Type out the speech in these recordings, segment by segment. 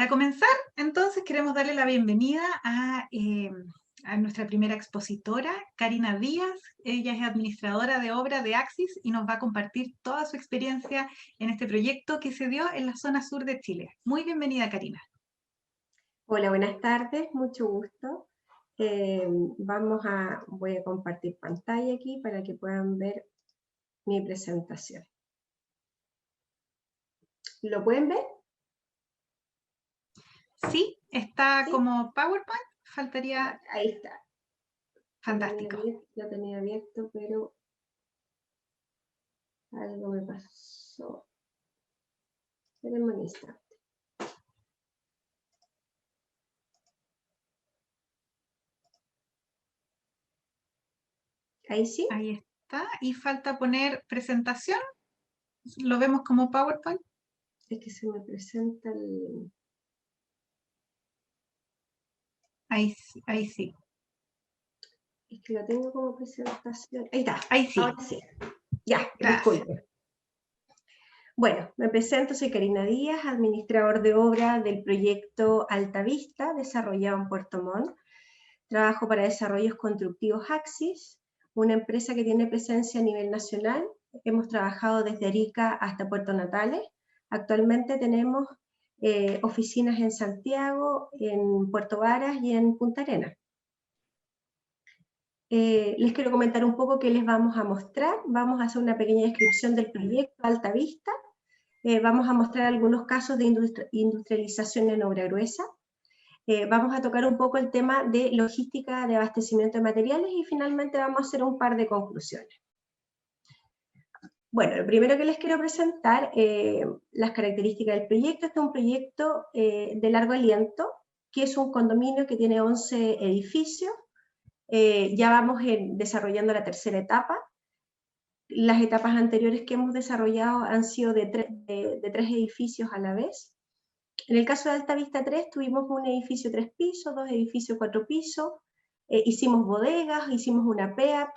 Para comenzar, entonces queremos darle la bienvenida a nuestra primera expositora, Karina Díaz. Ella es administradora de obra de Axis y nos va a compartir toda su experiencia en este proyecto que se dio en la zona sur de Chile. Muy bienvenida, Karina. Hola, buenas tardes, mucho gusto. Voy a compartir pantalla aquí para que puedan ver mi presentación. ¿Lo pueden ver? Sí, está ¿Sí? como PowerPoint, faltaría... Ahí está. Fantástico. Lo tenía abierto, pero algo me pasó. Espérenme un instante. ¿Ahí sí? Ahí está. Y falta poner presentación. Lo vemos como PowerPoint. Es que se me presenta el... Ahí sí. Es que lo tengo como presentación. Ahí está. Ahí sí. Ahora sí. Ya, Gracias. disculpe. Bueno, me presento, soy Karina Díaz, administrador de obra del proyecto Altavista, desarrollado en Puerto Montt. Trabajo para Desarrollos Constructivos Axis, una empresa que tiene presencia a nivel nacional. Hemos trabajado desde Arica hasta Puerto Natales. Actualmente tenemos oficinas en Santiago, en Puerto Varas y en Punta Arenas. Les quiero comentar un poco qué les vamos a mostrar. Vamos a hacer una pequeña descripción del proyecto Altavista. Vamos a mostrar algunos casos de industrialización en obra gruesa. Vamos a tocar un poco el tema de logística de abastecimiento de materiales y finalmente vamos a hacer un par de conclusiones. Bueno, lo primero que les quiero presentar, las características del proyecto. Este es un proyecto de largo aliento, que es un condominio que tiene 11 edificios. Ya vamos desarrollando la tercera etapa. Las etapas anteriores que hemos desarrollado han sido de 3 edificios a la vez. En el caso de Altavista 3 tuvimos un edificio 3 pisos, 2 edificios 4 pisos, hicimos bodegas, hicimos una PEAP,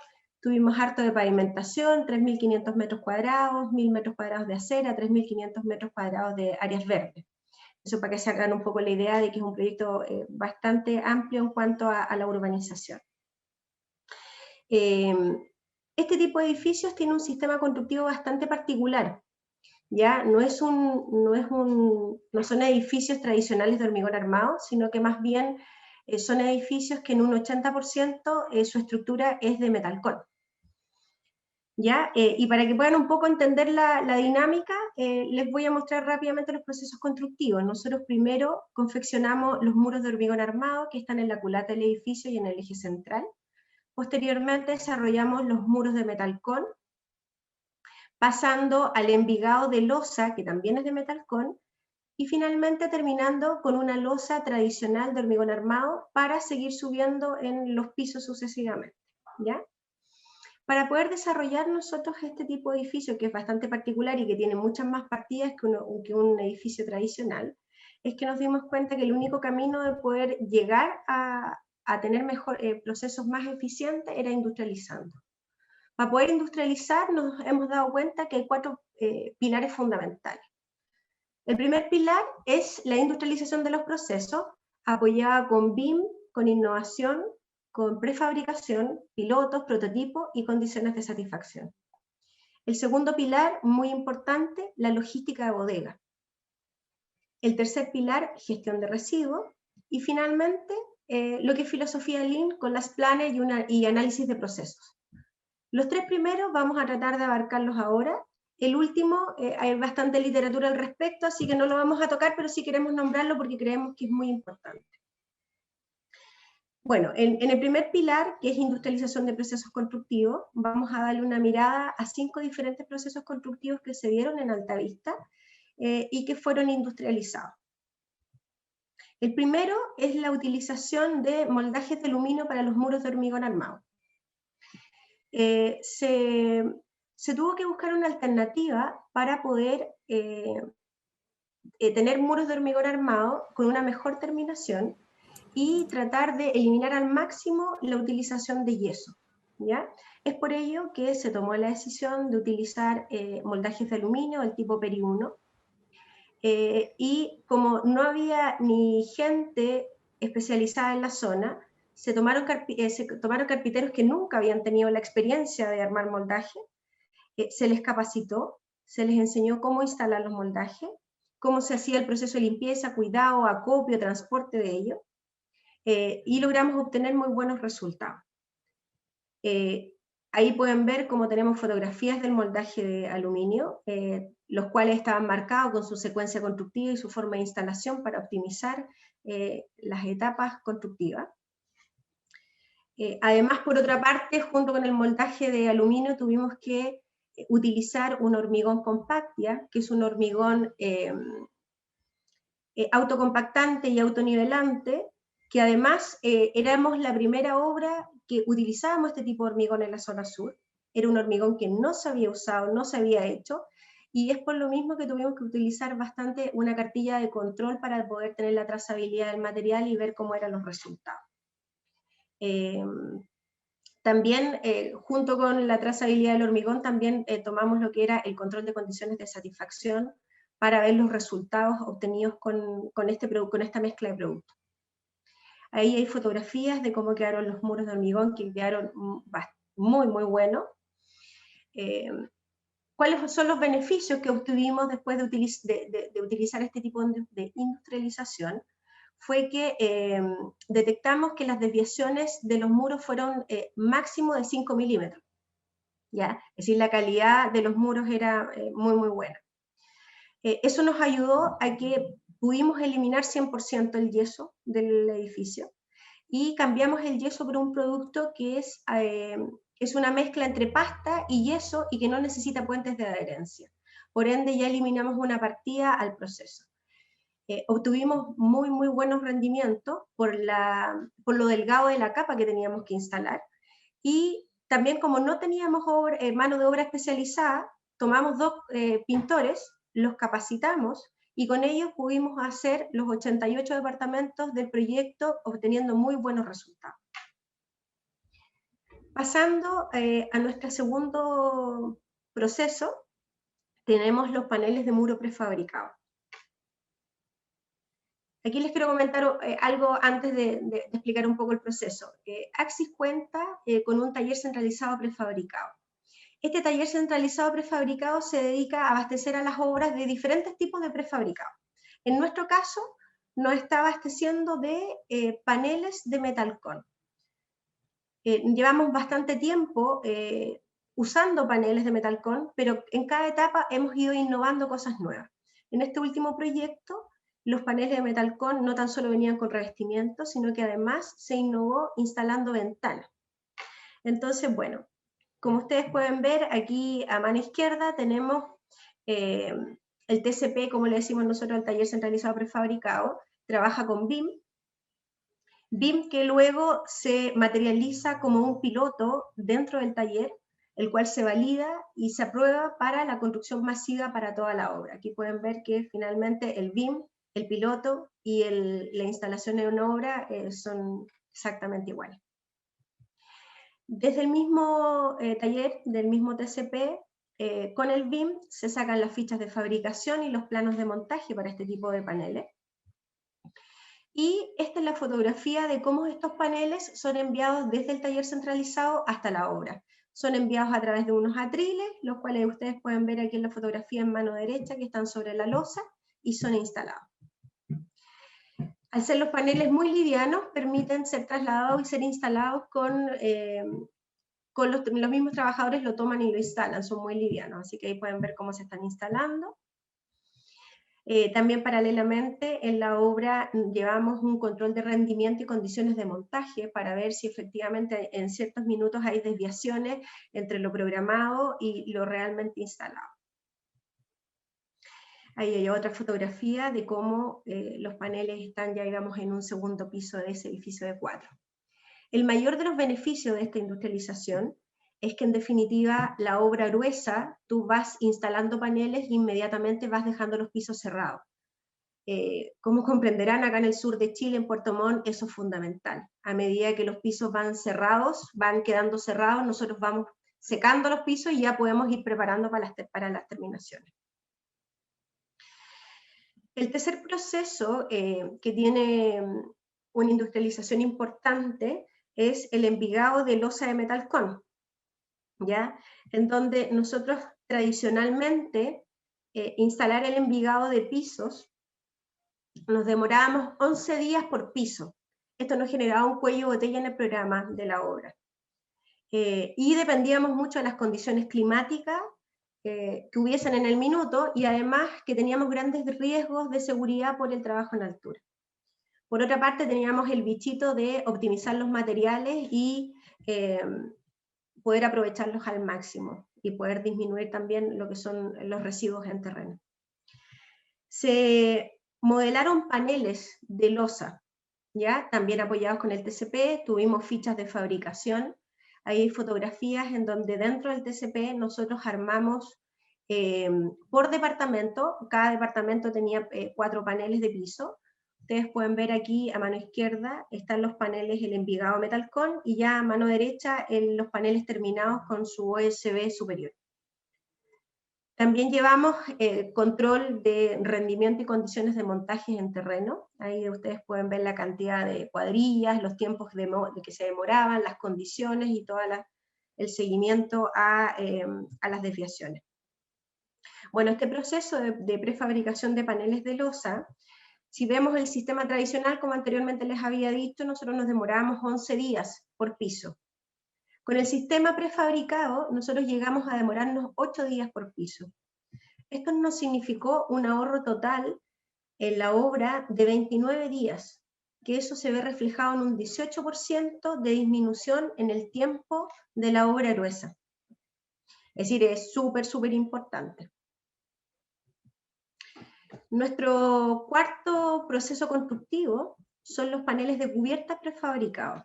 tuvimos harto de pavimentación, 3.500 metros cuadrados, 1.000 metros cuadrados de acera, 3.500 metros cuadrados de áreas verdes. Eso para que se hagan un poco la idea de que es un proyecto bastante amplio en cuanto a la urbanización. Este tipo de edificios tiene un sistema constructivo bastante particular. Ya no son edificios tradicionales de hormigón armado, sino que más bien son edificios que en un 80% su estructura es de metalcón. ¿Ya? Y para que puedan un poco entender la dinámica, les voy a mostrar rápidamente los procesos constructivos. Nosotros primero confeccionamos los muros de hormigón armado que están en la culata del edificio y en el eje central. Posteriormente desarrollamos los muros de metalcón, pasando al envigado de losa, que también es de metalcón, y finalmente terminando con una losa tradicional de hormigón armado para seguir subiendo en los pisos sucesivamente, ¿ya? Para poder desarrollar nosotros este tipo de edificio, que es bastante particular y que tiene muchas más partidas que un edificio tradicional, es que nos dimos cuenta que el único camino de poder llegar a tener procesos más eficientes era industrializando. Para poder industrializar nos hemos dado cuenta que hay 4 pilares fundamentales. El primer pilar es la industrialización de los procesos, apoyada con BIM, con innovación, con prefabricación, pilotos, prototipos y condiciones de satisfacción. El segundo pilar, muy importante, la logística de bodega. El tercer pilar, gestión de residuos. Y finalmente, lo que es filosofía Lean con las planes y análisis de procesos. Los 3 primeros vamos a tratar de abarcarlos ahora. El último, hay bastante literatura al respecto, así que no lo vamos a tocar, pero sí queremos nombrarlo porque creemos que es muy importante. Bueno, en el primer pilar, que es industrialización de procesos constructivos, vamos a darle una mirada a 5 diferentes procesos constructivos que se dieron en Altavista y que fueron industrializados. El primero es la utilización de moldajes de aluminio para los muros de hormigón armado. Se tuvo que buscar una alternativa para poder tener muros de hormigón armado con una mejor terminación y tratar de eliminar al máximo la utilización de yeso, ¿ya? Es por ello que se tomó la decisión de utilizar moldajes de aluminio del tipo Peri 1. y como no había ni gente especializada en la zona, se tomaron carpinteros que nunca habían tenido la experiencia de armar moldaje, se les capacitó, se les enseñó cómo instalar los moldajes, cómo se hacía el proceso de limpieza, cuidado, acopio, transporte de ellos, y logramos obtener muy buenos resultados. Ahí pueden ver cómo tenemos fotografías del moldaje de aluminio, los cuales estaban marcados con su secuencia constructiva y su forma de instalación para optimizar las etapas constructivas. Además, por otra parte, junto con el moldaje de aluminio tuvimos que utilizar un hormigón compactia, que es un hormigón autocompactante y autonivelante, que además éramos la primera obra que utilizábamos este tipo de hormigón en la zona sur. Era un hormigón que no se había usado, no se había hecho, y es por lo mismo que tuvimos que utilizar bastante una cartilla de control para poder tener la trazabilidad del material y ver cómo eran los resultados. También, junto con la trazabilidad del hormigón, también tomamos lo que era el control de condiciones de satisfacción para ver los resultados obtenidos con esta mezcla de productos. Ahí hay fotografías de cómo quedaron los muros de hormigón, que quedaron muy, muy buenos. ¿Cuáles son los beneficios que obtuvimos después de utilizar este tipo de industrialización? Fue que detectamos que las desviaciones de los muros fueron máximo de 5 milímetros. ¿Ya? Es decir, la calidad de los muros era muy, muy buena. Eso nos ayudó a que pudimos eliminar 100% el yeso del edificio y cambiamos el yeso por un producto que es una mezcla entre pasta y yeso y que no necesita puentes de adherencia. Por ende, ya eliminamos una partida al proceso. Obtuvimos muy, muy buenos rendimientos por lo delgado de la capa que teníamos que instalar, y también como no teníamos mano de obra especializada, tomamos dos pintores, los capacitamos, y con ellos pudimos hacer los 88 departamentos del proyecto, obteniendo muy buenos resultados. Pasando a nuestro segundo proceso, tenemos los paneles de muro prefabricado. Aquí les quiero comentar algo antes de explicar un poco el proceso. Axis cuenta con un taller centralizado prefabricado. Este taller centralizado prefabricado se dedica a abastecer a las obras de diferentes tipos de prefabricado. En nuestro caso, nos está abasteciendo de paneles de Metalcon. Llevamos bastante tiempo usando paneles de Metalcon, pero en cada etapa hemos ido innovando cosas nuevas. En este último proyecto, los paneles de Metalcon no tan solo venían con revestimiento, sino que además se innovó instalando ventanas. Entonces, bueno, como ustedes pueden ver, aquí a mano izquierda tenemos el TCP, como le decimos nosotros, el taller centralizado prefabricado, trabaja con BIM. BIM que luego se materializa como un piloto dentro del taller, el cual se valida y se aprueba para la construcción masiva para toda la obra. Aquí pueden ver que finalmente el BIM, el piloto y la instalación en una obra son exactamente iguales. Desde el mismo taller, del mismo TCP, con el BIM se sacan las fichas de fabricación y los planos de montaje para este tipo de paneles. Y esta es la fotografía de cómo estos paneles son enviados desde el taller centralizado hasta la obra. Son enviados a través de unos atriles, los cuales ustedes pueden ver aquí en la fotografía en mano derecha, que están sobre la losa, y son instalados. Al ser los paneles muy livianos, permiten ser trasladados y ser instalados con los mismos trabajadores lo toman y lo instalan, son muy livianos, así que ahí pueden ver cómo se están instalando. También paralelamente en la obra llevamos un control de rendimiento y condiciones de montaje para ver si efectivamente en ciertos minutos hay desviaciones entre lo programado y lo realmente instalado. Ahí hay otra fotografía de cómo los paneles están ya, digamos, en un segundo piso de ese edificio de 4. El mayor de los beneficios de esta industrialización es que en definitiva la obra gruesa, tú vas instalando paneles e inmediatamente vas dejando los pisos cerrados. Como comprenderán, acá en el sur de Chile, en Puerto Montt, eso es fundamental. A medida que los pisos van cerrados, van quedando cerrados, nosotros vamos secando los pisos y ya podemos ir preparando para las terminaciones. El tercer proceso que tiene una industrialización importante es el envigado de losa de metalcón, ¿ya? En donde nosotros tradicionalmente instalar el envigado de pisos nos demorábamos 11 días por piso. Esto nos generaba un cuello de botella en el programa de la obra. Y dependíamos mucho de las condiciones climáticas que hubiesen en el minuto, y además que teníamos grandes riesgos de seguridad por el trabajo en altura. Por otra parte, teníamos el bichito de optimizar los materiales y poder aprovecharlos al máximo y poder disminuir también lo que son los residuos en terreno. Se modelaron paneles de losa, ¿ya? También apoyados con el TCP, tuvimos fichas de fabricación. Ahí hay fotografías en donde dentro del TCP nosotros armamos por departamento. Cada departamento tenía 4 paneles de piso. Ustedes pueden ver aquí a mano izquierda están los paneles, el envigado metalcón, y ya a mano derecha los paneles terminados con su OSB superior. También llevamos control de rendimiento y condiciones de montajes en terreno. Ahí ustedes pueden ver la cantidad de cuadrillas, los tiempos de que se demoraban, las condiciones y todo el seguimiento a las desviaciones. Bueno, este proceso de prefabricación de paneles de losa, si vemos el sistema tradicional, como anteriormente les había dicho, nosotros nos demorábamos 11 días por piso. Con el sistema prefabricado, nosotros llegamos a demorarnos 8 días por piso. Esto nos significó un ahorro total en la obra de 29 días, que eso se ve reflejado en un 18% de disminución en el tiempo de la obra gruesa. Es decir, es súper importante. Nuestro cuarto proceso constructivo son los paneles de cubierta prefabricados.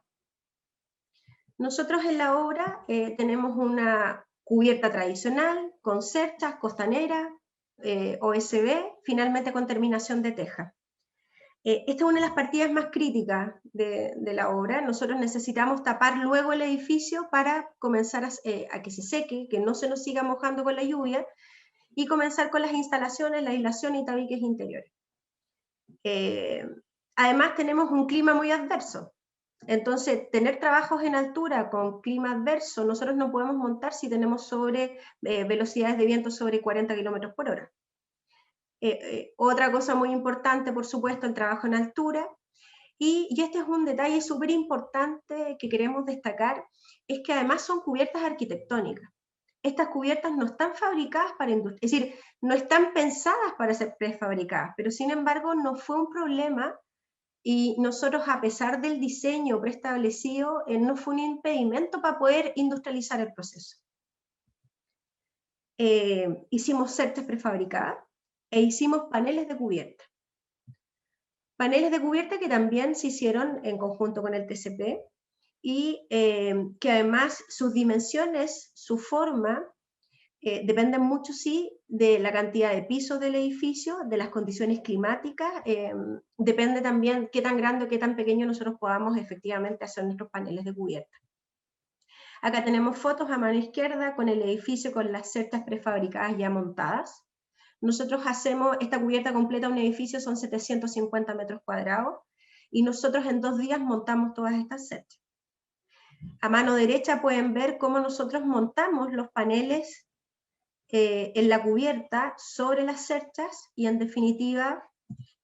Nosotros en la obra tenemos una cubierta tradicional, con cerchas, costanera, OSB, finalmente con terminación de teja. Esta es una de las partidas más críticas de la obra. Nosotros necesitamos tapar luego el edificio para comenzar a que se seque, que no se nos siga mojando con la lluvia, y comenzar con las instalaciones, la aislación y tabiques interiores. Además tenemos un clima muy adverso. Entonces, tener trabajos en altura con clima adverso, nosotros no podemos montar si tenemos velocidades de viento sobre 40 km por hora. Otra cosa muy importante, por supuesto, el trabajo en altura. Y este es un detalle súper importante que queremos destacar, es que además son cubiertas arquitectónicas. Estas cubiertas no están fabricadas para industria, es decir, no están pensadas para ser prefabricadas, pero sin embargo no fue un problema. Y nosotros, a pesar del diseño preestablecido, no fue un impedimento para poder industrializar el proceso. Hicimos cerchas prefabricadas e hicimos paneles de cubierta. Paneles de cubierta que también se hicieron en conjunto con el TCP y que además sus dimensiones, su forma, dependen mucho, sí, de la cantidad de pisos del edificio, de las condiciones climáticas, depende también qué tan grande o qué tan pequeño nosotros podamos efectivamente hacer nuestros paneles de cubierta. Acá tenemos fotos a mano izquierda con el edificio con las cercas prefabricadas ya montadas. Nosotros hacemos esta cubierta completa, un edificio son 750 metros cuadrados, y nosotros en 2 días montamos todas estas cercas. A mano derecha pueden ver cómo nosotros montamos los paneles en la cubierta sobre las cerchas, y en definitiva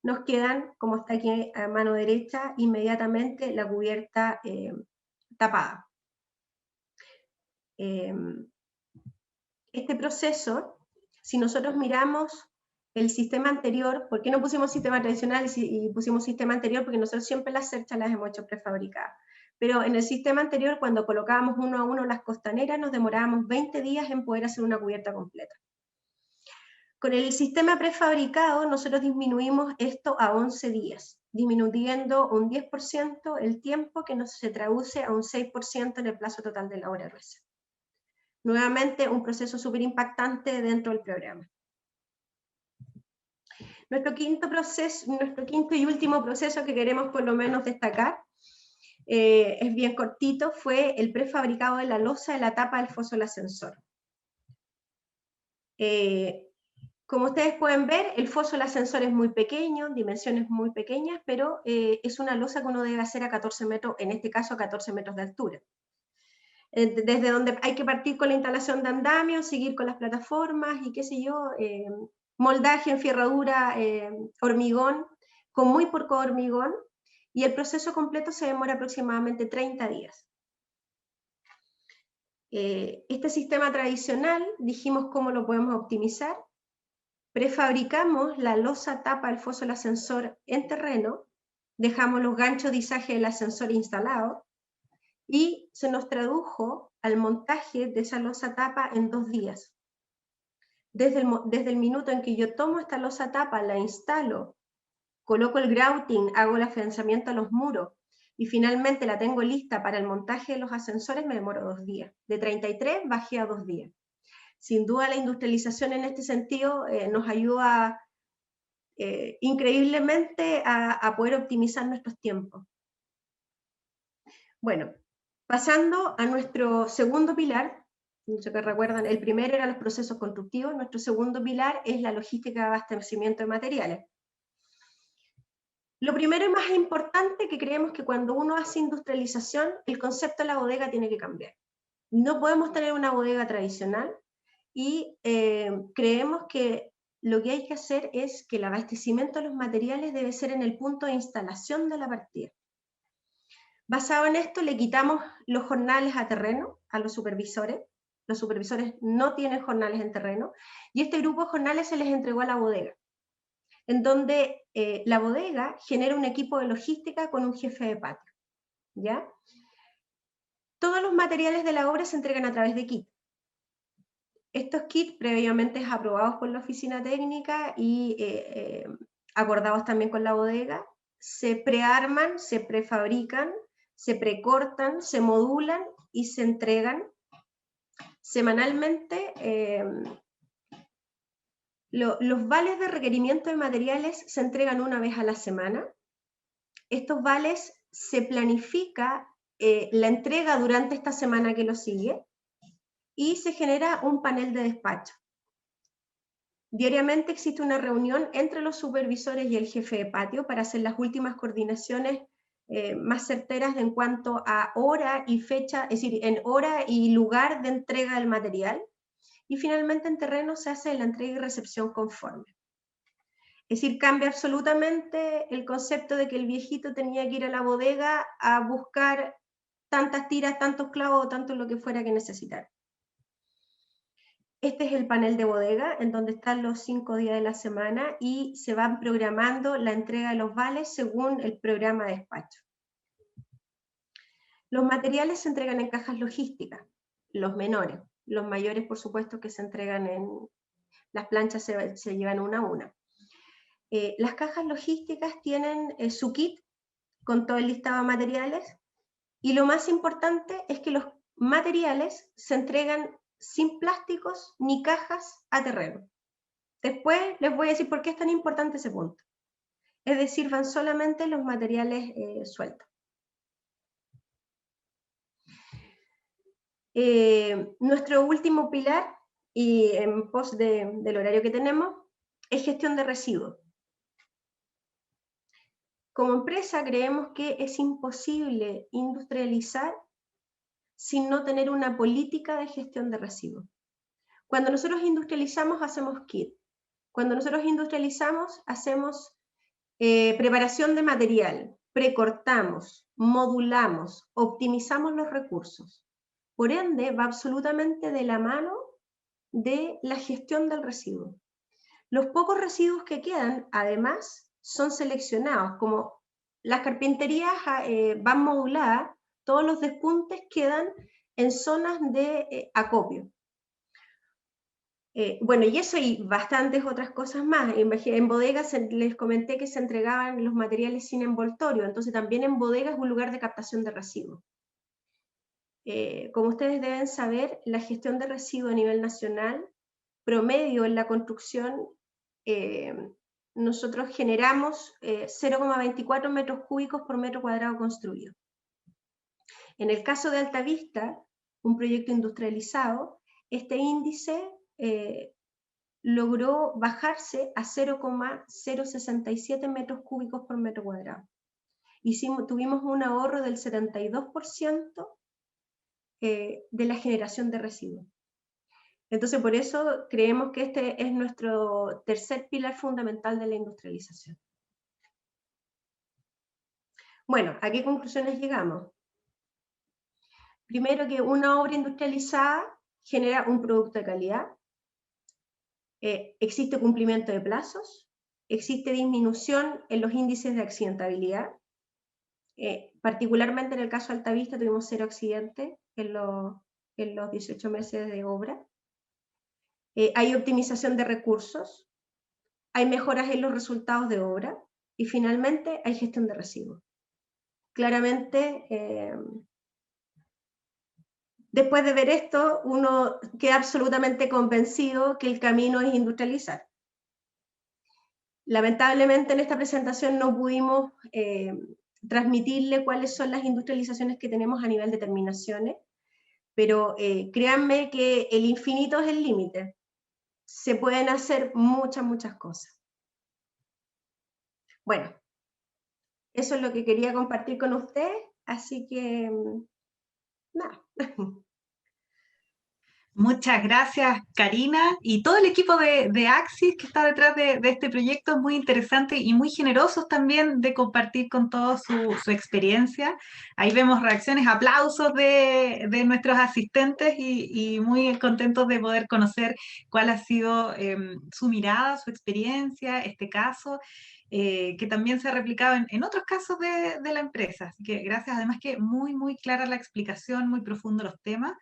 nos quedan, como está aquí a mano derecha, inmediatamente la cubierta tapada. Este proceso, si nosotros miramos el sistema anterior, ¿por qué no pusimos sistema tradicional y pusimos sistema anterior? Porque nosotros siempre las cerchas las hemos hecho prefabricadas. Pero en el sistema anterior, cuando colocábamos uno a uno las costaneras, nos demorábamos 20 días en poder hacer una cubierta completa. Con el sistema prefabricado, nosotros disminuimos esto a 11 días, disminuyendo un 10% el tiempo, que se traduce a un 6% en el plazo total de la obra gruesa. Nuevamente, un proceso súper impactante dentro del programa. Nuestro quinto y último proceso que queremos por lo menos destacar, es bien cortito, fue el prefabricado de la losa de la tapa del foso del ascensor. Como ustedes pueden ver, el foso del ascensor es muy pequeño, dimensiones muy pequeñas, pero es una losa que uno debe hacer a 14 metros, en este caso a 14 metros de altura. Desde donde hay que partir con la instalación de andamio, seguir con las plataformas y qué sé yo, moldaje, enferradura, hormigón, con muy poco hormigón, y el proceso completo se demora aproximadamente 30 días. Este sistema tradicional, dijimos cómo lo podemos optimizar. Prefabricamos la losa tapa del foso del ascensor en terreno, dejamos los ganchos de izaje del ascensor instalados, y se nos tradujo al montaje de esa losa tapa en 2 días. Desde el minuto en que yo tomo esta losa tapa, la instalo, coloco el grouting, hago el afianzamiento a los muros, y finalmente la tengo lista para el montaje de los ascensores, me demoro 2 días. De 33 bajé a 2 días. Sin duda la industrialización en este sentido nos ayuda increíblemente a poder optimizar nuestros tiempos. Bueno, pasando a nuestro segundo pilar, no sé qué recuerdan, el primero era los procesos constructivos, nuestro segundo pilar es la logística de abastecimiento de materiales. Lo primero y más importante que creemos que cuando uno hace industrialización, el concepto de la bodega tiene que cambiar. No podemos tener una bodega tradicional y creemos que lo que hay que hacer es que el abastecimiento de los materiales debe ser en el punto de instalación de la partida. Basado en esto, le quitamos los jornales a terreno a los supervisores no tienen jornales en terreno, y este grupo de jornales se les entregó a la bodega, en donde la bodega genera un equipo de logística con un jefe de patio, ¿ya? Todos los materiales de la obra se entregan a través de kit. Estos kits previamente aprobados por la oficina técnica y acordados también con la bodega, se prearman, se prefabrican, se precortan, se modulan y se entregan semanalmente. Los vales de requerimiento de materiales se entregan una vez a la semana. Estos vales se planifica la entrega durante esta semana que lo sigue y se genera un panel de despacho. Diariamente existe una reunión entre los supervisores y el jefe de patio para hacer las últimas coordinaciones más certeras en cuanto a hora y fecha, es decir, en hora y lugar de entrega del material. Y finalmente en terreno se hace la entrega y recepción conforme. Es decir, cambia absolutamente el concepto de que el viejito tenía que ir a la bodega a buscar tantas tiras, tantos clavos o tanto lo que fuera que necesitara. Este es el panel de bodega, en donde están los 5 días de la semana y se van programando la entrega de los vales según el programa de despacho. Los materiales se entregan en cajas logísticas, los menores. Los mayores, por supuesto, que se entregan en... Las planchas se llevan una a una. Las cajas logísticas tienen su kit con todo el listado de materiales, y lo más importante es que los materiales se entregan sin plásticos ni cajas a terreno. Después les voy a decir por qué es tan importante ese punto. Es decir, van solamente los materiales sueltos. Nuestro último pilar, y en pos del horario que tenemos, es gestión de residuos. Como empresa creemos que es imposible industrializar sin no tener una política de gestión de residuos. Cuando nosotros industrializamos, hacemos kit. Cuando nosotros industrializamos, hacemos preparación de material, precortamos, modulamos, optimizamos los recursos. Por ende, va absolutamente de la mano de la gestión del residuo. Los pocos residuos que quedan, además, son seleccionados. Como las carpinterías van moduladas, todos los despuntes quedan en zonas de acopio. Bueno, y eso y bastantes otras cosas más. En bodegas les comenté que se entregaban los materiales sin envoltorio, entonces también en bodegas es un lugar de captación de residuos. Como ustedes deben saber, la gestión de residuos a nivel nacional, promedio en la construcción, nosotros generamos 0,24 metros cúbicos por metro cuadrado construido. En el caso de Altavista, un proyecto industrializado, este índice logró bajarse a 0,067 metros cúbicos por metro cuadrado. Tuvimos un ahorro del 72% de la generación de residuos. Entonces, por eso creemos que este es nuestro tercer pilar fundamental de la industrialización. Bueno, ¿a qué conclusiones llegamos? Primero, que una obra industrializada genera un producto de calidad, existe cumplimiento de plazos, existe disminución en los índices de accidentabilidad, particularmente en el caso de Altavista tuvimos 0 accidentes en los 18 meses de obra. Hay optimización de recursos, hay mejoras en los resultados de obra y finalmente hay gestión de residuos. Claramente, después de ver esto, uno queda absolutamente convencido que el camino es industrializar. Lamentablemente en esta presentación no pudimos transmitirle cuáles son las industrializaciones que tenemos a nivel de terminaciones, pero créanme que el infinito es el límite. Se pueden hacer muchas cosas. Bueno, eso es lo que quería compartir con ustedes, así que nada. Muchas gracias, Karina, y todo el equipo de Axis que está detrás de este proyecto. Es muy interesante y muy generosos también de compartir con todos su experiencia. Ahí vemos reacciones, aplausos de nuestros asistentes y muy contentos de poder conocer cuál ha sido su mirada, su experiencia, este caso. Que también se ha replicado en otros casos de la empresa. Así que gracias, además que muy clara la explicación, muy profundo los temas,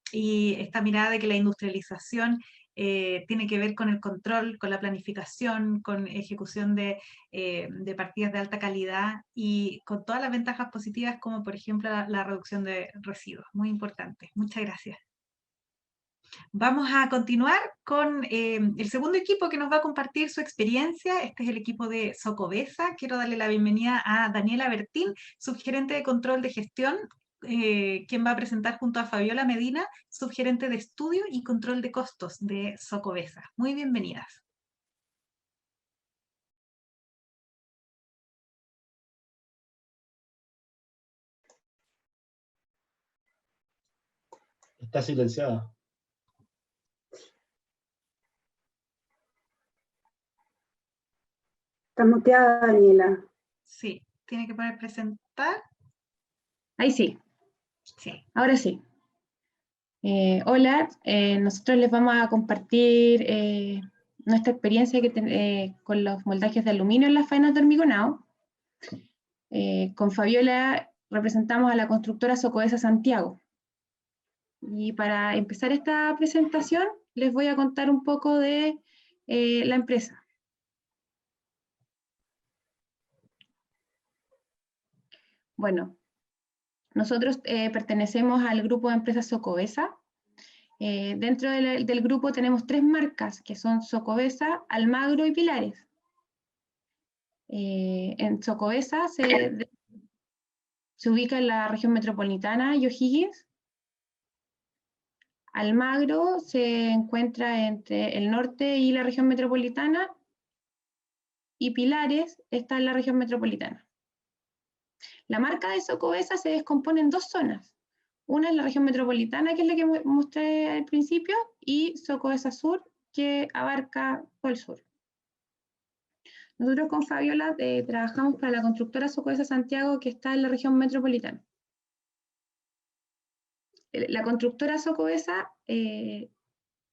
y esta mirada de que la industrialización tiene que ver con el control, con la planificación, con ejecución de partidas de alta calidad y con todas las ventajas positivas como por ejemplo la reducción de residuos. Muy importante. Muchas gracias. Vamos a continuar con el segundo equipo que nos va a compartir su experiencia. Este es el equipo de Socobesa. Quiero darle la bienvenida a Daniela Bertín, subgerente de control de gestión, quien va a presentar junto a Fabiola Medina, subgerente de estudio y control de costos de Socobesa. Muy bienvenidas. Está silenciada. Está muteada, Daniela. Sí, tiene que poner presentar. Ahí sí. Sí. Ahora sí. Hola, nosotros les vamos a compartir nuestra experiencia con los moldajes de aluminio en las faenas de hormigonado. Con Fabiola representamos a la constructora Socobesa Santiago. Y para empezar esta presentación, les voy a contar un poco de la empresa. Bueno, nosotros pertenecemos al grupo de empresas Socobesa. Dentro del grupo tenemos 3 marcas, que son Socobesa, Almagro y Pilares. En Socobesa se ubica en la región metropolitana y O'Higgins. Almagro se encuentra entre el norte y la región metropolitana, y Pilares está en la región metropolitana. La marca de Socobesa se descompone en 2 zonas. Una es la región metropolitana, que es la que mostré al principio, y Socobesa Sur, que abarca todo el sur. Nosotros con Fabiola trabajamos para la constructora Socobesa Santiago, que está en la región metropolitana. La constructora Socobesa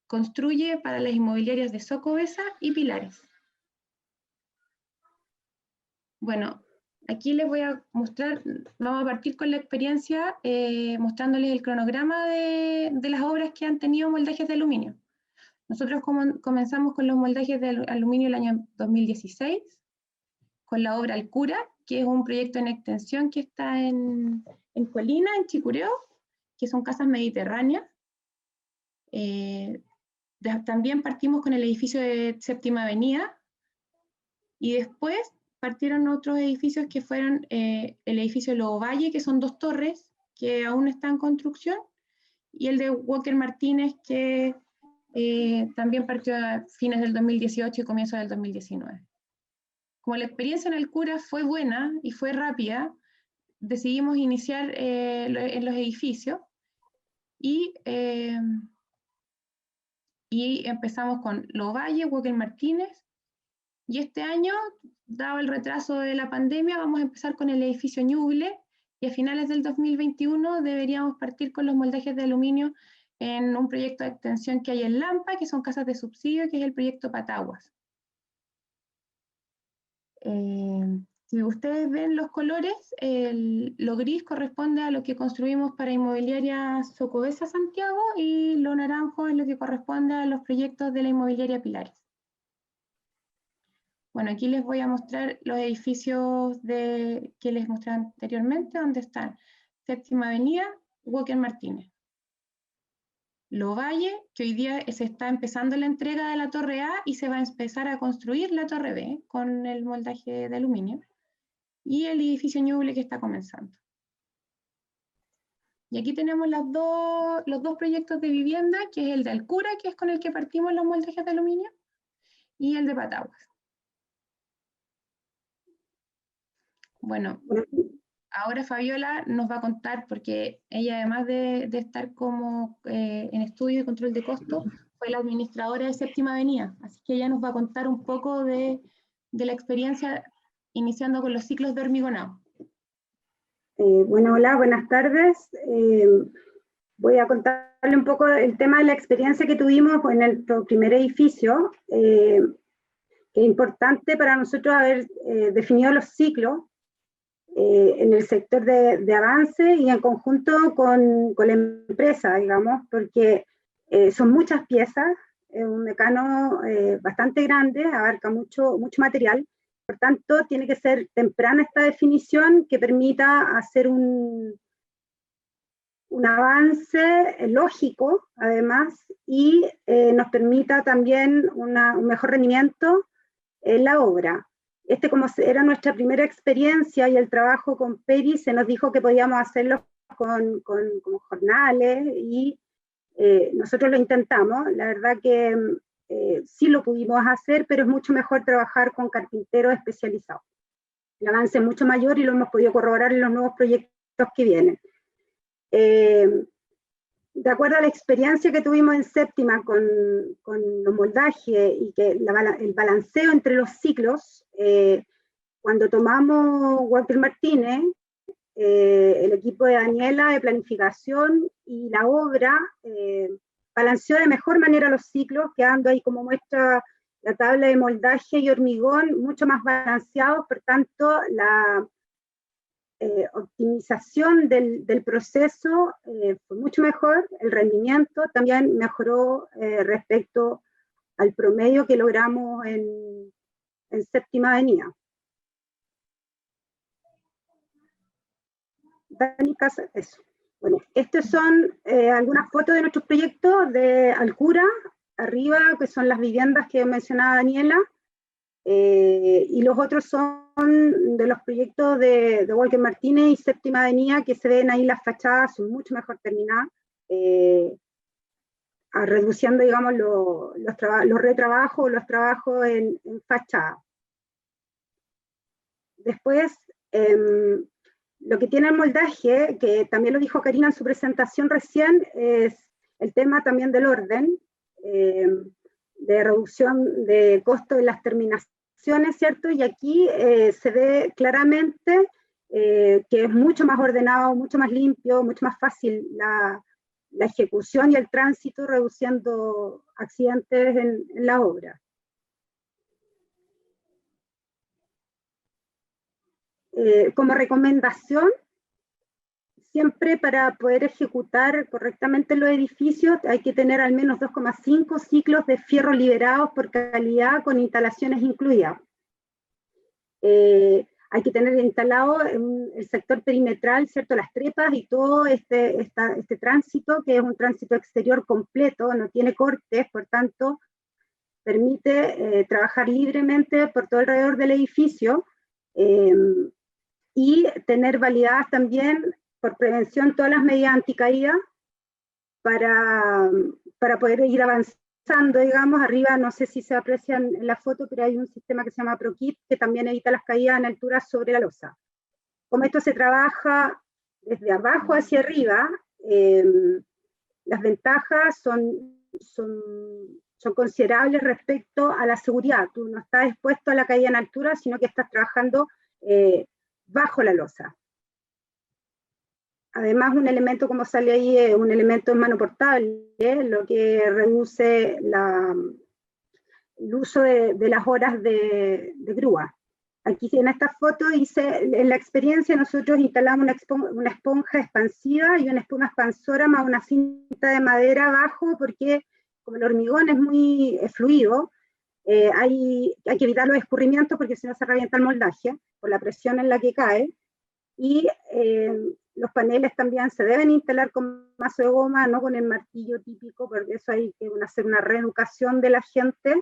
construye para las inmobiliarias de Socobesa y Pilares. Bueno, aquí les voy a mostrar, vamos a partir con la experiencia mostrándoles el cronograma de las obras que han tenido moldajes de aluminio. Nosotros comenzamos con los moldajes de aluminio el año 2016, con la obra Alcura, que es un proyecto en extensión que está en Colina, en Chicureo, que son casas mediterráneas. También partimos con el edificio de Séptima Avenida, y después partieron otros edificios que fueron el edificio de Lobo Valle, que son 2 torres que aún están en construcción, y el de Walker Martínez, que también partió a fines del 2018 y comienzo del 2019. Como la experiencia en el CURA fue buena y fue rápida, decidimos iniciar en los edificios y empezamos con Lovalle, Walker Martínez, y este año, dado el retraso de la pandemia, vamos a empezar con el edificio Ñuble, y a finales del 2021 deberíamos partir con los moldajes de aluminio en un proyecto de extensión que hay en Lampa, que son casas de subsidio, que es el proyecto Pataguas. Si ustedes ven los colores, lo gris corresponde a lo que construimos para Inmobiliaria Socobesa Santiago, y lo naranjo es lo que corresponde a los proyectos de la Inmobiliaria Pilares. Bueno, aquí les voy a mostrar los edificios que les mostré anteriormente, donde están Séptima Avenida, Walker Martínez. Lovalle, que hoy día se está empezando la entrega de la Torre A y se va a empezar a construir la Torre B con el moldaje de aluminio. Y el edificio Ñuble, que está comenzando. Y aquí tenemos los dos proyectos de vivienda, que es el de Alcura, que es con el que partimos los moldajes de aluminio, y el de Pataguas. Bueno, ahora Fabiola nos va a contar, porque ella, además de estar como en estudio de control de costo, fue la administradora de Séptima Avenida, así que ella nos va a contar un poco de la experiencia iniciando con los ciclos de hormigonado. Bueno, hola, buenas tardes. Voy a contarle un poco el tema de la experiencia que tuvimos en nuestro primer edificio, que es importante para nosotros haber definido los ciclos en el sector de avance y en conjunto con la empresa, digamos, porque son muchas piezas, es un mecano bastante grande, abarca mucho material. Por tanto, tiene que ser temprana esta definición que permita hacer un avance lógico, además, y nos permita también un mejor rendimiento en la obra. Como era nuestra primera experiencia y el trabajo con Peri, se nos dijo que podíamos hacerlo con jornales y nosotros lo intentamos. La verdad que sí lo pudimos hacer, pero es mucho mejor trabajar con carpinteros especializados. El avance es mucho mayor y lo hemos podido corroborar en los nuevos proyectos que vienen. De acuerdo a la experiencia que tuvimos en Séptima con los moldajes y que el balanceo entre los ciclos, cuando tomamos Walker Martínez, el equipo de Daniela de planificación y la obra balanceó de mejor manera los ciclos, quedando ahí como muestra la tabla de moldaje y hormigón mucho más balanceados. Por tanto, la optimización del proceso fue mucho mejor, el rendimiento también mejoró respecto al promedio que logramos en Séptima Avenida. Eso. Bueno, estas son algunas fotos de nuestros proyectos de Alcura, arriba, que son las viviendas que mencionaba Daniela, y los otros son de los proyectos de Walker Martínez y Séptima Avenida, que se ven ahí las fachadas, son mucho mejor terminadas, reduciendo, digamos, los retrabajos, los trabajos en fachada. Después, lo que tiene el moldaje, que también lo dijo Karina en su presentación recién, es el tema también del orden, de reducción de costo de las terminaciones, ¿cierto? Y aquí se ve claramente que es mucho más ordenado, mucho más limpio, mucho más fácil la ejecución y el tránsito, reduciendo accidentes en la obra. Como recomendación, siempre para poder ejecutar correctamente los edificios hay que tener al menos 2,5 ciclos de fierro liberados por calidad con instalaciones incluidas. Hay que tener instalado en el sector perimetral, ¿cierto?, las trepas y todo este tránsito, que es un tránsito exterior completo, no tiene cortes, por tanto, permite trabajar libremente por todo alrededor del edificio, y tener validadas también por prevención todas las medidas anticaídas para poder ir avanzando ingresando, digamos, arriba, no sé si se aprecian en la foto, pero hay un sistema que se llama ProKit, que también evita las caídas en altura sobre la losa. Como esto se trabaja desde abajo hacia arriba, las ventajas son considerables respecto a la seguridad. Tú no estás expuesto a la caída en altura, sino que estás trabajando bajo la losa. Además, un elemento, como sale ahí, es un elemento en mano portable, lo que reduce el uso de las horas de grúa. Aquí en esta foto dice, en la experiencia nosotros instalamos una esponja expansiva y una espuma expansora más una cinta de madera abajo, porque como el hormigón es muy fluido, hay que evitar los escurrimientos porque si no se revienta el moldaje por la presión en la que cae. Y los paneles también se deben instalar con mazo de goma, no con el martillo típico, porque eso hay que hacer una reeducación de la gente.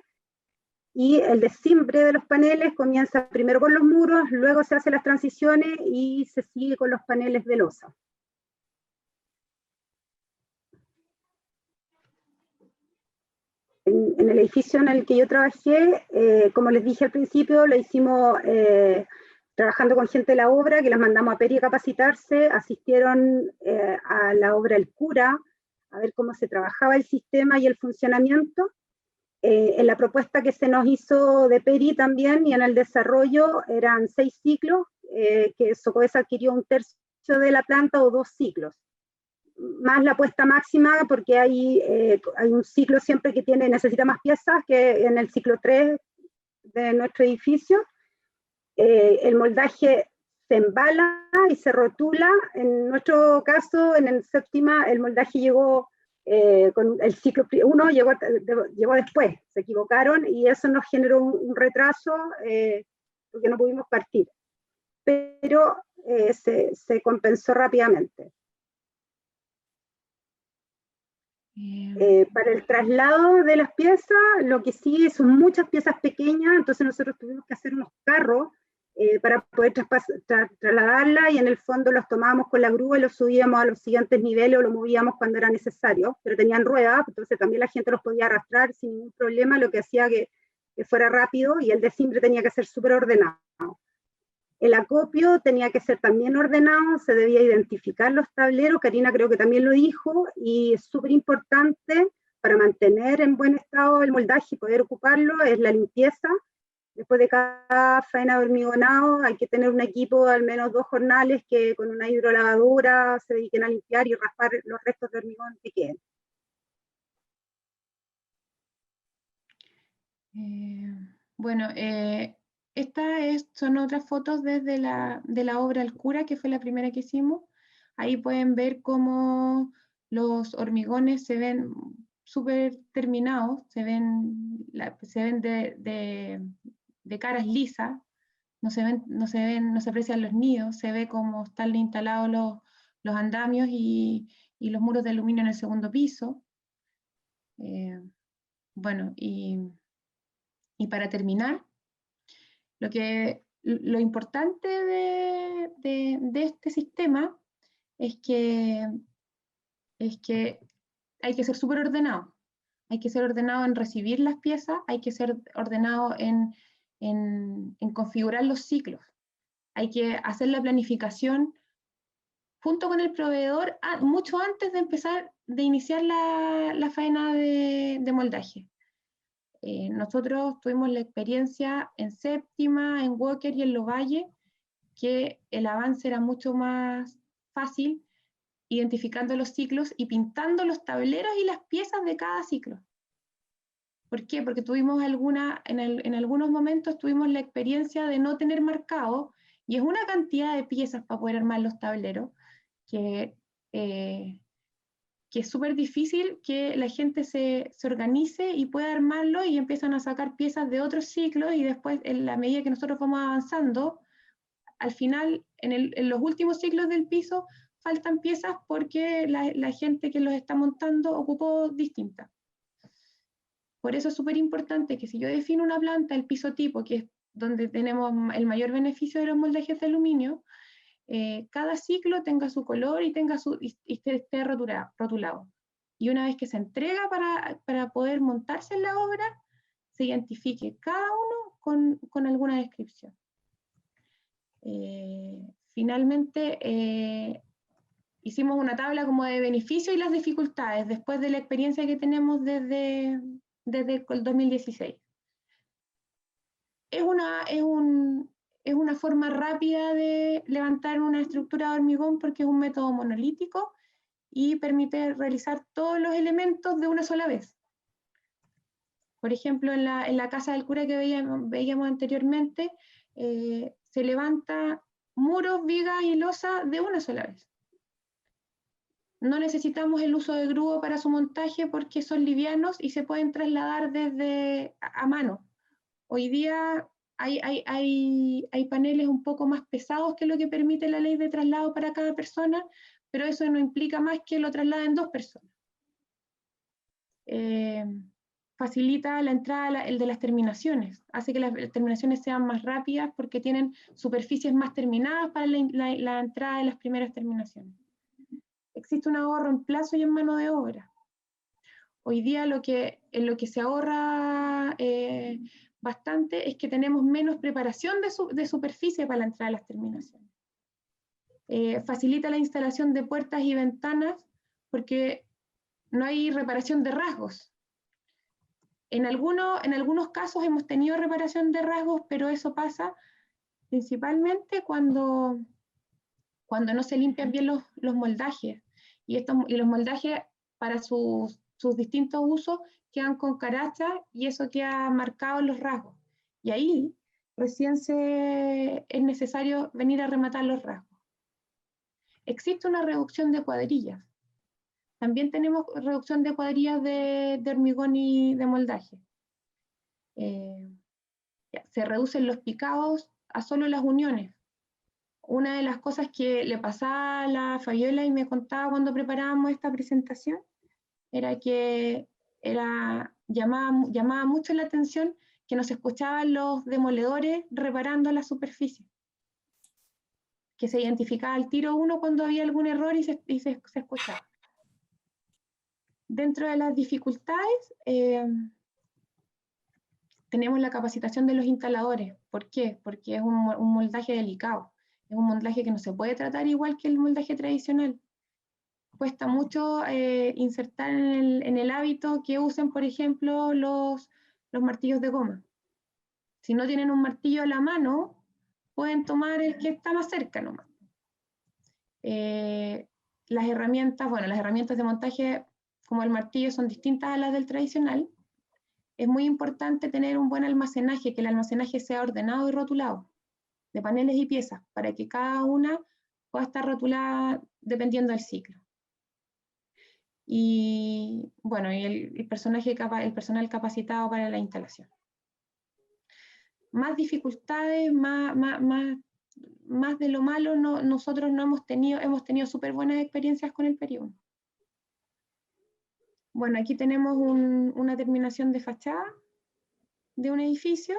Y el desimbre de los paneles comienza primero con los muros, luego se hacen las transiciones y se sigue con los paneles de losa. En el edificio en el que yo trabajé, como les dije al principio, lo hicimos trabajando con gente de la obra, que las mandamos a Peri a capacitarse, asistieron a la obra El Cura, a ver cómo se trabajaba el sistema y el funcionamiento. En la propuesta que se nos hizo de Peri también y en el desarrollo eran 6 ciclos, que Socovesa adquirió 1/3 de la planta o 2 ciclos. Más la puesta máxima porque hay un ciclo siempre que necesita más piezas que en el ciclo 3 de nuestro edificio. El moldaje se embala y se rotula. En nuestro caso, en el séptima, el moldaje llegó con el ciclo 1, llegó después, se equivocaron y eso nos generó un retraso porque no pudimos partir. Pero se compensó rápidamente. Para el traslado de las piezas, lo que sí son muchas piezas pequeñas, entonces nosotros tuvimos que hacer unos carros para poder trasladarla y en el fondo los tomábamos con la grúa y los subíamos a los siguientes niveles o los movíamos cuando era necesario, pero tenían ruedas, entonces también la gente los podía arrastrar sin ningún problema, lo que hacía que fuera rápido y el desimbre tenía que ser súper ordenado. El acopio tenía que ser también ordenado, se debía identificar los tableros, Karina creo que también lo dijo, y es súper importante para mantener en buen estado el moldaje y poder ocuparlo, es la limpieza. Después de cada faena de hormigonado hay que tener un equipo de al menos 2 jornales que con una hidrolavadura se dediquen a limpiar y raspar los restos de hormigón que queden. Bueno, estas son otras fotos desde de la obra El Cura, que fue la primera que hicimos. Ahí pueden ver cómo los hormigones se ven súper terminados, se ven de caras lisas, no se aprecian los nidos, se ve cómo están instalados los andamios y los muros de aluminio en el segundo piso. Bueno, y para terminar, lo importante de este sistema es que hay que ser súper ordenado. Hay que ser ordenado en recibir las piezas, hay que ser ordenado en configurar los ciclos. Hay que hacer la planificación junto con el proveedor mucho antes de iniciar la faena de moldaje. Nosotros tuvimos la experiencia en séptima, en Walker y en Lovalle, que el avance era mucho más fácil identificando los ciclos y pintando los tableros y las piezas de cada ciclo. ¿Por qué? Porque tuvimos en algunos momentos tuvimos la experiencia de no tener marcado, y es una cantidad de piezas para poder armar los tableros que es súper difícil que la gente se organice y pueda armarlo y empiezan a sacar piezas de otros ciclos y después, en la medida que nosotros vamos avanzando, al final, en los últimos ciclos del piso, faltan piezas porque la gente que los está montando ocupó distintas. Por eso es súper importante que si yo defino una planta, el piso tipo, que es donde tenemos el mayor beneficio de los moldajes de aluminio, cada ciclo tenga su color y esté rotulado. y una vez que se entrega para poder montarse en la obra, se identifique cada uno con alguna descripción. Finalmente, hicimos una tabla como de beneficios y las dificultades después de la experiencia que tenemos desde el 2016. Es una forma rápida de levantar una estructura de hormigón porque es un método monolítico y permite realizar todos los elementos de una sola vez. Por ejemplo, en la casa del cura que veíamos anteriormente, se levanta muros, vigas y losa de una sola vez. No necesitamos el uso de grúa para su montaje porque son livianos y se pueden trasladar desde a mano. Hoy día hay paneles un poco más pesados que lo que permite la ley de traslado para cada persona, pero eso no implica más que lo trasladen 2 personas. Facilita la entrada el de las terminaciones, hace que las terminaciones sean más rápidas porque tienen superficies más terminadas para la entrada de las primeras terminaciones. Existe un ahorro en plazo y en mano de obra. Hoy día en lo que se ahorra bastante es que tenemos menos preparación de superficie para la entrada de las terminaciones. Facilita la instalación de puertas y ventanas porque no hay reparación de rasgos. En algunos casos hemos tenido reparación de rasgos, pero eso pasa principalmente cuando no se limpian bien los moldajes. Y los moldajes para sus distintos usos quedan con caracha y eso queda marcado en los rasgos. Y ahí recién es necesario venir a rematar los rasgos. Existe una reducción de cuadrillas. También tenemos reducción de cuadrillas de hormigón y de moldaje. Se reducen los picados a solo las uniones. Una de las cosas que le pasaba a la Fabiola y me contaba cuando preparábamos esta presentación era que llamaba mucho la atención que no se escuchaban los demoledores reparando la superficie. Que se identificaba al tiro uno cuando había algún error y se escuchaba. Dentro de las dificultades, tenemos la capacitación de los instaladores. ¿Por qué? Porque es un moldaje delicado. Es un moldaje que no se puede tratar igual que el moldaje tradicional. Cuesta mucho insertar en el hábito que usen, por ejemplo, los martillos de goma. Si no tienen un martillo a la mano, pueden tomar el que está más cerca nomás. Las herramientas de montaje como el martillo son distintas a las del tradicional. Es muy importante tener un buen almacenaje, que el almacenaje sea ordenado y rotulado, de paneles y piezas, para que cada una pueda estar rotulada dependiendo del ciclo. Y bueno, y el personal capacitado para la instalación. Más dificultades, más de lo malo, nosotros no hemos tenido súper buenas experiencias con el Peri 1. Bueno, aquí tenemos una terminación de fachada de un edificio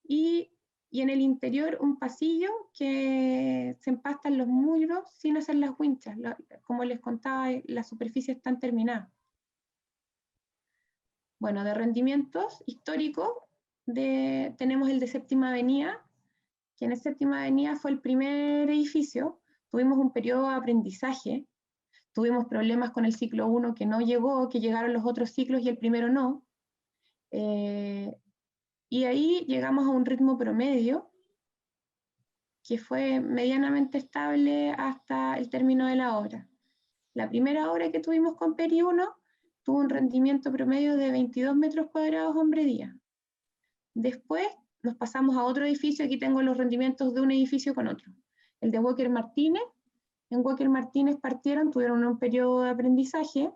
y en el interior un pasillo que se empastan los muros sin hacer las winchas. Como les contaba, las superficies están terminadas. Bueno, de rendimientos históricos tenemos el de Séptima Avenida, que en Séptima Avenida fue el primer edificio. Tuvimos un periodo de aprendizaje, tuvimos problemas con el ciclo 1 que no llegó, que llegaron los otros ciclos y el primero no. Y ahí llegamos a un ritmo promedio que fue medianamente estable hasta el término de la obra. La primera obra que tuvimos con Peri 1 tuvo un rendimiento promedio de 22 metros cuadrados hombre día. Después nos pasamos a otro edificio, aquí tengo los rendimientos de un edificio con otro. El de Walker Martínez. En Walker Martínez tuvieron un periodo de aprendizaje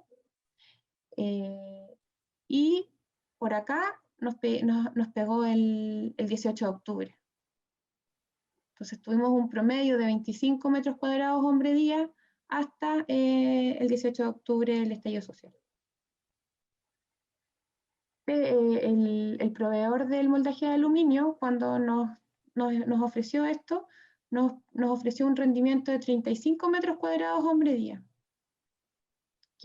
y por acá nos pegó el 18 de octubre. Entonces tuvimos un promedio de 25 metros cuadrados hombre día hasta el 18 de octubre el estallido social. El proveedor del moldaje de aluminio, cuando nos ofreció esto, nos ofreció un rendimiento de 35 metros cuadrados hombre día,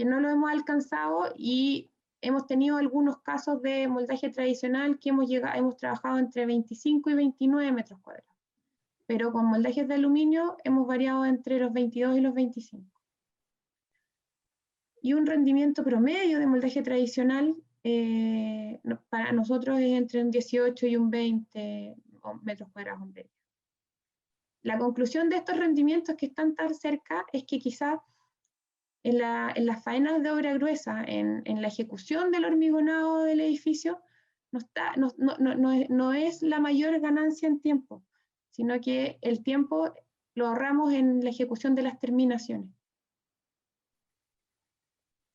que no lo hemos alcanzado, y hemos tenido algunos casos de moldaje tradicional que hemos trabajado entre 25 y 29 metros cuadrados. Pero con moldajes de aluminio hemos variado entre los 22 y los 25. Y un rendimiento promedio de moldaje tradicional para nosotros es entre un 18 y un 20 metros cuadrados en medio. La conclusión de estos rendimientos que están tan cerca es que quizás en las faenas de obra gruesa, en la ejecución del hormigonado del edificio, no es la mayor ganancia en tiempo, sino que el tiempo lo ahorramos en la ejecución de las terminaciones.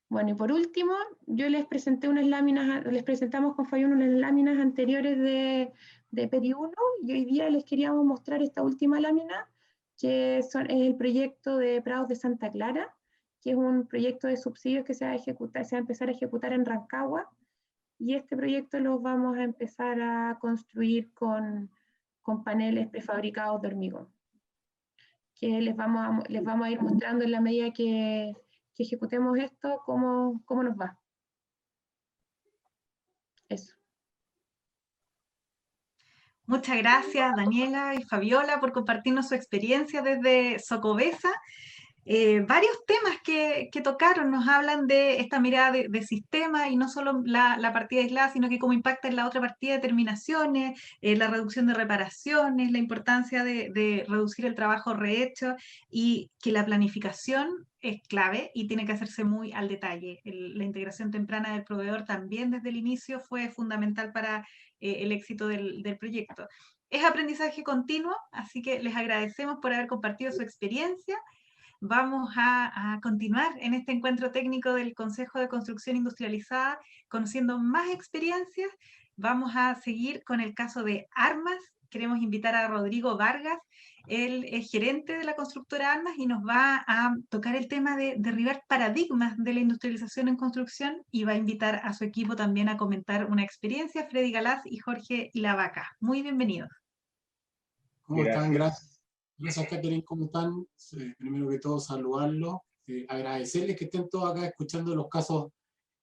Bueno, y por último, yo les presenté unas láminas, les presentamos con Fayún unas láminas anteriores de Peri 1, y hoy día les queríamos mostrar esta última lámina, que es el proyecto de Prados de Santa Clara, que es un proyecto de subsidios que se va a empezar a ejecutar en Rancagua, y este proyecto lo vamos a empezar a construir con paneles prefabricados de hormigón, que les vamos a ir mostrando en la medida que ejecutemos esto, cómo nos va. Eso. Muchas gracias, Daniela y Fabiola, por compartirnos su experiencia desde Socobesa. Varios temas que tocaron nos hablan de esta mirada de sistema, y no solo la partida aislada, sino que cómo impacta en la otra partida de terminaciones, la reducción de reparaciones, la importancia de reducir el trabajo rehecho, y que la planificación es clave y tiene que hacerse muy al detalle. La integración temprana del proveedor también desde el inicio fue fundamental para el éxito del proyecto. Es aprendizaje continuo, así que les agradecemos por haber compartido su experiencia. Vamos a continuar en este encuentro técnico del Consejo de Construcción Industrializada, conociendo más experiencias. Vamos a seguir con el caso de Armas. Queremos invitar a Rodrigo Vargas, él es gerente de la constructora Armas, y nos va a tocar el tema de derribar paradigmas de la industrialización en construcción, y va a invitar a su equipo también a comentar una experiencia, Freddy Galaz y Jorge Lavaca. Muy bienvenidos. ¿Cómo están? Gracias. Gracias, Catherine. ¿Cómo están? Primero que todo, saludarlos. Agradecerles que estén todos acá escuchando los casos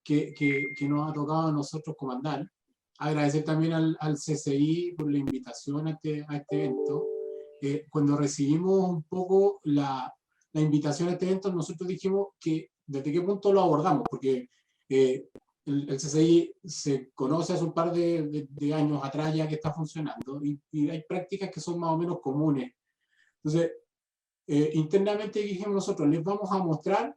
que nos ha tocado a nosotros comandar. Agradecer también al CCI por la invitación a este evento. Cuando recibimos un poco la invitación a este evento, nosotros dijimos que desde qué punto lo abordamos, porque el CCI se conoce hace un par de años atrás ya que está funcionando, y hay prácticas que son más o menos comunes. Entonces, internamente dijimos nosotros, les vamos a mostrar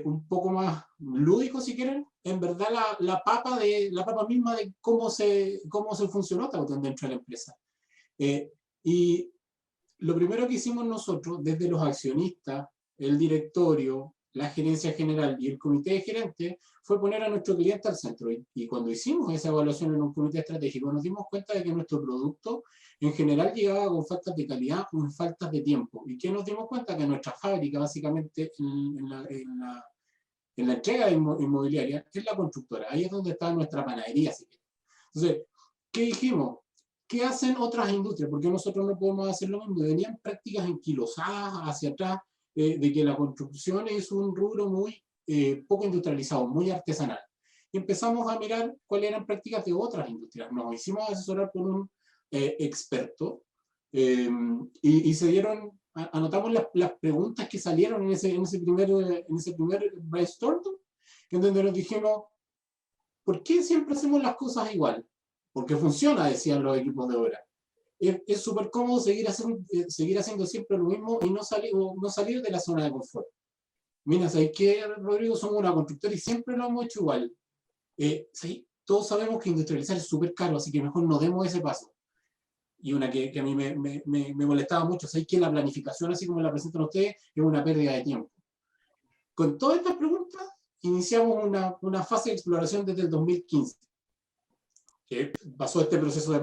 un poco más lúdico, si quieren, en verdad la papa misma de cómo se funcionó esta cuestión dentro de la empresa. Y lo primero que hicimos nosotros, desde los accionistas, el directorio, la gerencia general y el comité de gerentes, fue poner a nuestro cliente al centro. Y cuando hicimos esa evaluación en un comité estratégico, nos dimos cuenta de que nuestro producto en general llegaba con faltas de calidad, con faltas de tiempo. ¿Y qué nos dimos cuenta? Que nuestra fábrica, básicamente, en la entrega inmobiliaria, es la constructora. Ahí es donde está nuestra panadería. Entonces, ¿qué dijimos? ¿Qué hacen otras industrias? Porque nosotros no podemos hacer lo mismo. Venían prácticas enquilosadas hacia atrás, de que la construcción es un rubro muy poco industrializado, muy artesanal. Y empezamos a mirar cuáles eran prácticas de otras industrias. Nos hicimos asesorar por un experto, y se dieron, anotamos las preguntas que salieron en ese primer brainstorm, en donde nos dijimos, ¿por qué siempre hacemos las cosas igual? Porque funciona, decían los equipos de obra. Es súper cómodo seguir haciendo siempre lo mismo y no salir de la zona de confort. Mira, ¿sabes qué, Rodrigo? Somos una constructora y siempre lo hemos hecho igual. ¿Sí? Todos sabemos que industrializar es súper caro, así que mejor no demos ese paso. Y una que a mí me molestaba mucho, ¿sabes qué? La planificación, así como la presentan ustedes, es una pérdida de tiempo. Con todas estas preguntas, iniciamos una fase de exploración desde el 2015. Que pasó este proceso de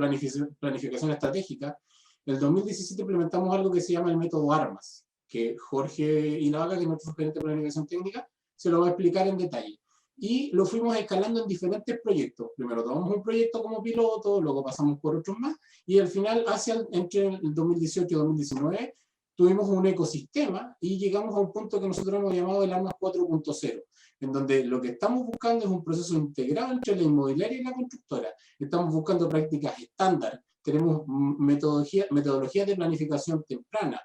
planificación estratégica. En el 2017 implementamos algo que se llama el método ARMAS, que Jorge Lavaca, que es nuestro gerente de planificación técnica, se lo va a explicar en detalle. Y lo fuimos escalando en diferentes proyectos. Primero tomamos un proyecto como piloto, luego pasamos por otros más, y al final, entre el 2018 y 2019, tuvimos un ecosistema y llegamos a un punto que nosotros hemos llamado el ARMAS 4.0, en donde lo que estamos buscando es un proceso integrado entre la inmobiliaria y la constructora. Estamos buscando prácticas estándar, tenemos metodologías de planificación temprana.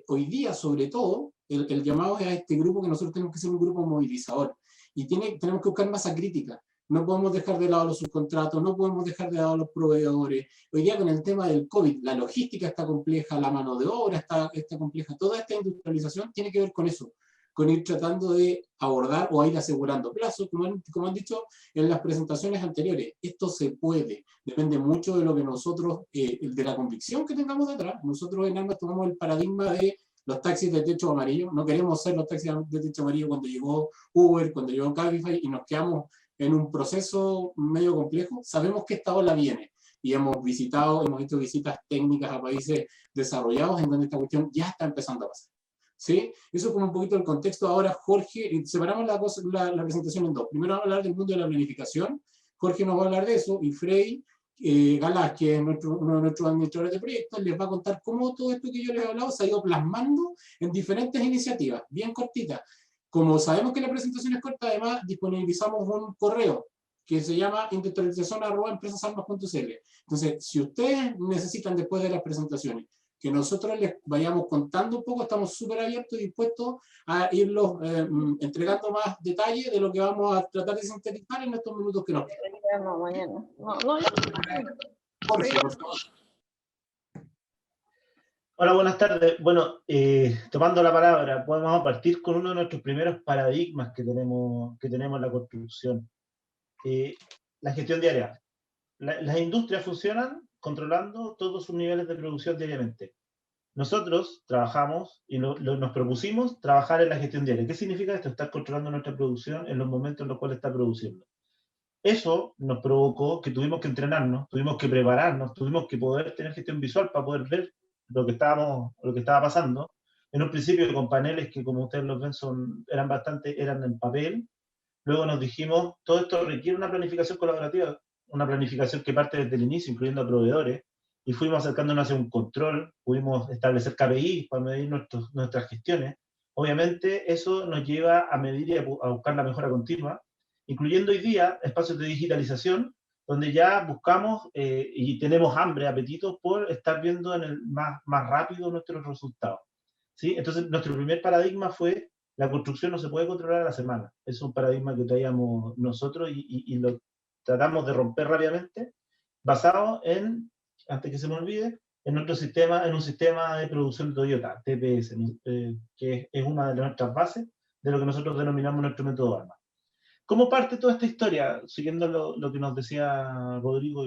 Hoy día, sobre todo, el llamado es a este grupo, que nosotros tenemos que ser un grupo movilizador, y tenemos que buscar masa crítica. No podemos dejar de lado los subcontratos, no podemos dejar de lado los proveedores. Hoy día con el tema del COVID, la logística está compleja, la mano de obra está compleja. Toda esta industrialización tiene que ver con eso, con ir tratando de abordar o ir asegurando plazos, como han dicho en las presentaciones anteriores. Esto se puede, depende mucho de lo que nosotros, de la convicción que tengamos detrás. Nosotros en ARMAS tomamos el paradigma de los taxis de techo amarillo. No queremos ser los taxis de techo amarillo cuando llegó Uber, cuando llegó Cabify, y nos quedamos en un proceso medio complejo. Sabemos que esta ola viene y hemos hecho visitas técnicas a países desarrollados en donde esta cuestión ya está empezando a pasar. ¿Sí? Eso es como un poquito el contexto. Ahora, Jorge, separamos la presentación en dos. Primero vamos a hablar del mundo de la planificación. Jorge nos va a hablar de eso, y Frei Galás, que es uno de nuestros administradores de proyectos, les va a contar cómo todo esto que yo les he hablado se ha ido plasmando en diferentes iniciativas, bien cortitas. Como sabemos que la presentación es corta, además disponibilizamos un correo que se llama industrialización@empresasarmas.cl. Entonces, si ustedes necesitan, después de las presentaciones, que nosotros les vayamos contando un poco, estamos súper abiertos y dispuestos a irlos entregando más detalles de lo que vamos a tratar de sintetizar en estos minutos que nos quedan. No, mañana. Jorge, por favor. Hola, buenas tardes. Bueno, tomando la palabra, podemos partir con uno de nuestros primeros paradigmas que tenemos en la construcción. La gestión diaria. Las industrias funcionan controlando todos sus niveles de producción diariamente. Nosotros trabajamos y nos propusimos trabajar en la gestión diaria. ¿Qué significa esto? Estar controlando nuestra producción en los momentos en los cuales está produciendo. Eso nos provocó que tuvimos que entrenarnos, tuvimos que prepararnos, tuvimos que poder tener gestión visual para poder ver lo que estaba pasando. En un principio con paneles que, como ustedes los ven, eran en papel. Luego nos dijimos, todo esto requiere una planificación colaborativa, una planificación que parte desde el inicio, incluyendo a proveedores, y fuimos acercándonos hacia un control, pudimos establecer KPIs para medir nuestras gestiones. Obviamente eso nos lleva a medir y a buscar la mejora continua, incluyendo hoy día espacios de digitalización, donde ya buscamos y tenemos hambre, apetito por estar viendo más rápido nuestros resultados. ¿Sí? Entonces nuestro primer paradigma fue: la construcción no se puede controlar a la semana. Es un paradigma que traíamos nosotros y lo tratamos de romper rápidamente, basado en, antes que se me olvide, en un sistema de producción de Toyota, TPS, que es una de nuestras bases de lo que nosotros denominamos nuestro método ARMAS. ¿Cómo parte toda esta historia? Siguiendo lo que nos decía Rodrigo,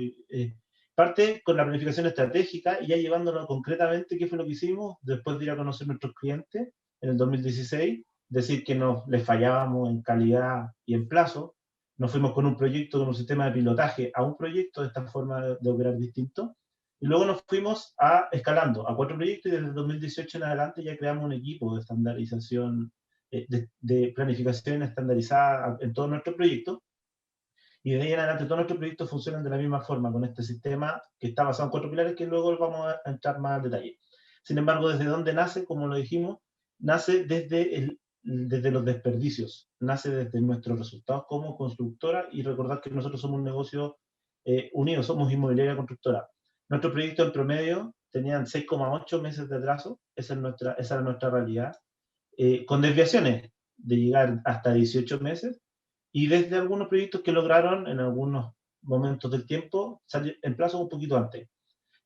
parte con la planificación estratégica y ya llevándolo concretamente, ¿qué fue lo que hicimos? Después de ir a conocer nuestros clientes en el 2016, decir que les fallábamos en calidad y en plazo. Nos fuimos con un proyecto, con un sistema de pilotaje a un proyecto, de esta forma de operar distinto. Y luego nos fuimos escalando a 4 proyectos, y desde el 2018 en adelante ya creamos un equipo de estandarización, de planificación estandarizada en todos nuestros proyectos. Y de ahí en adelante todos nuestros proyectos funcionan de la misma forma, con este sistema que está basado en 4 pilares, que luego vamos a entrar más al detalle. Sin embargo, ¿desde dónde nace? Como lo dijimos, nace desde los desperdicios, nace desde nuestros resultados como constructora, y recordar que nosotros somos un negocio unido, somos inmobiliaria constructora. Nuestros proyectos en promedio tenían 6,8 meses de atraso, esa era nuestra realidad, con desviaciones de llegar hasta 18 meses, y desde algunos proyectos que lograron en algunos momentos del tiempo salir en plazo un poquito antes,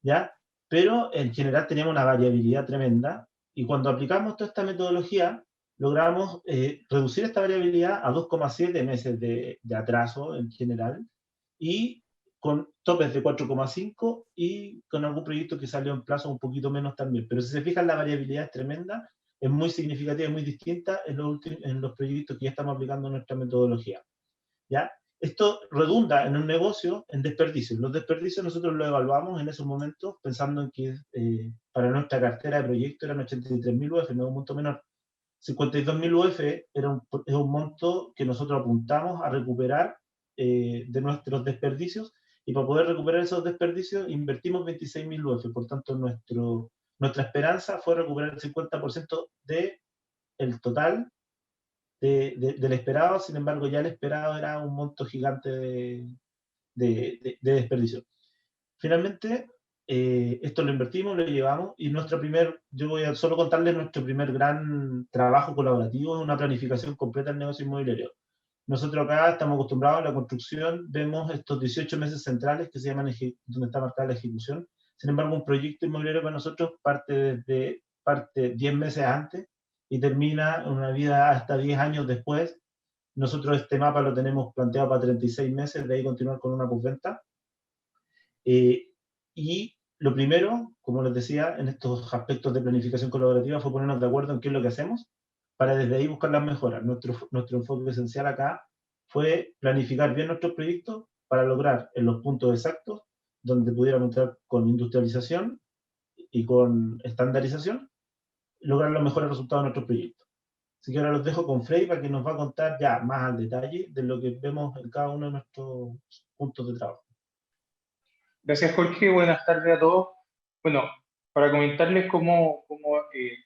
¿ya? Pero en general teníamos una variabilidad tremenda, y cuando aplicamos toda esta metodología, logramos reducir esta variabilidad a 2,7 meses de atraso en general, y con topes de 4,5, y con algún proyecto que salió en plazo un poquito menos también. Pero si se fijan, la variabilidad es tremenda, es muy significativa, es muy distinta en los proyectos que ya estamos aplicando nuestra metodología, ¿ya? Esto redunda en un negocio en desperdicios. Los desperdicios nosotros los evaluamos en esos momentos pensando en que para nuestra cartera de proyectos eran 83.000 UF, no es un monto menor. 52.000 UF es un monto que nosotros apuntamos a recuperar de nuestros desperdicios, y para poder recuperar esos desperdicios invertimos 26.000 UF. Por tanto, nuestra esperanza fue recuperar el 50% del total del esperado, sin embargo ya el esperado era un monto gigante de desperdicio. Finalmente, esto lo invertimos, lo llevamos, y yo voy a solo contarles nuestro primer gran trabajo colaborativo, una planificación completa del negocio inmobiliario. Nosotros acá estamos acostumbrados a la construcción, vemos estos 18 meses centrales que se llaman, donde está marcada la ejecución. Sin embargo, un proyecto inmobiliario para nosotros parte 10 meses antes y termina una vida hasta 10 años después. Nosotros este mapa lo tenemos planteado para 36 meses, de ahí continuar con una postventa. Y lo primero, como les decía, en estos aspectos de planificación colaborativa fue ponernos de acuerdo en qué es lo que hacemos, para desde ahí buscar las mejoras. Nuestro enfoque esencial acá fue planificar bien nuestros proyectos para lograr en los puntos exactos donde pudiéramos entrar con industrialización y con estandarización, lograr los mejores resultados de nuestros proyectos. Así que ahora los dejo con Frey para que nos va a contar ya más al detalle de lo que vemos en cada uno de nuestros puntos de trabajo. Gracias, Jorge. Buenas tardes a todos. Bueno, para comentarles cómo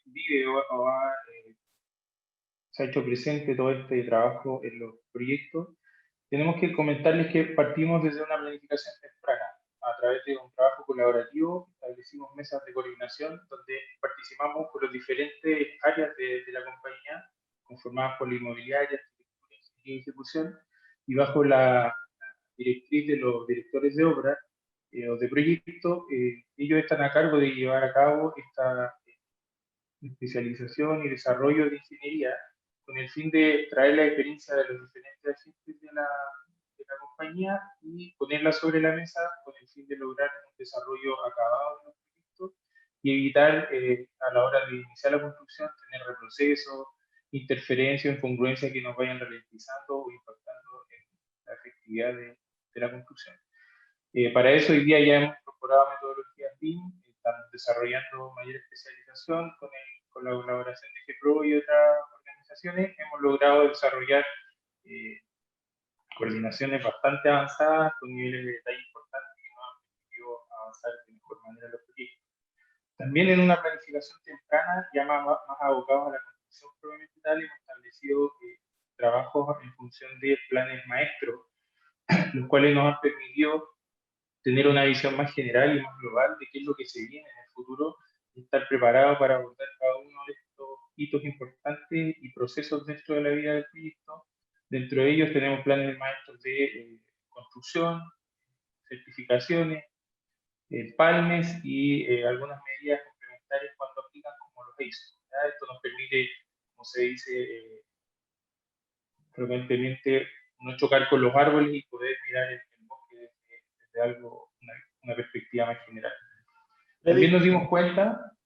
vive se ha hecho presente todo este trabajo en los proyectos, tenemos que comentarles que partimos desde una planificación temprana. A través de un trabajo colaborativo, establecimos mesas de coordinación donde participamos con las diferentes áreas de la compañía, conformadas por la inmobiliaria, arquitectura, ingeniería y ejecución, y bajo la directriz de los directores de obra o de proyecto, ellos están a cargo de llevar a cabo esta especialización y desarrollo de ingeniería con el fin de traer la experiencia de los diferentes agentes de la compañía y ponerla sobre la mesa con el fin de lograr un desarrollo acabado de los proyectos y evitar a la hora de iniciar la construcción tener retrocesos, interferencias, incongruencias que nos vayan ralentizando o impactando en la efectividad de la construcción. Para eso hoy día ya hemos incorporado metodologías BIM, estamos desarrollando mayor especialización con la colaboración de GPRO y otras organizaciones. Hemos logrado desarrollar coordinaciones bastante avanzadas con niveles de detalle importantes que nos han permitido avanzar de mejor manera los proyectos. También en una planificación temprana, ya más abocados a la construcción propiamente tal, hemos establecido trabajos en función de planes maestros, los cuales nos han permitido tener una visión más general y más global de qué es lo que se viene en el futuro y estar preparado para abordar cada uno de estos hitos importantes y procesos dentro de la vida del proyecto. Dentro de ellos tenemos planes maestros de construcción, certificaciones, palmes y algunas medidas complementarias cuando aplican como los ISO. Esto nos permite, como se dice frecuentemente, no chocar con los árboles y poder mirar el bosque desde algo, una perspectiva más general. También nos dimos cuenta.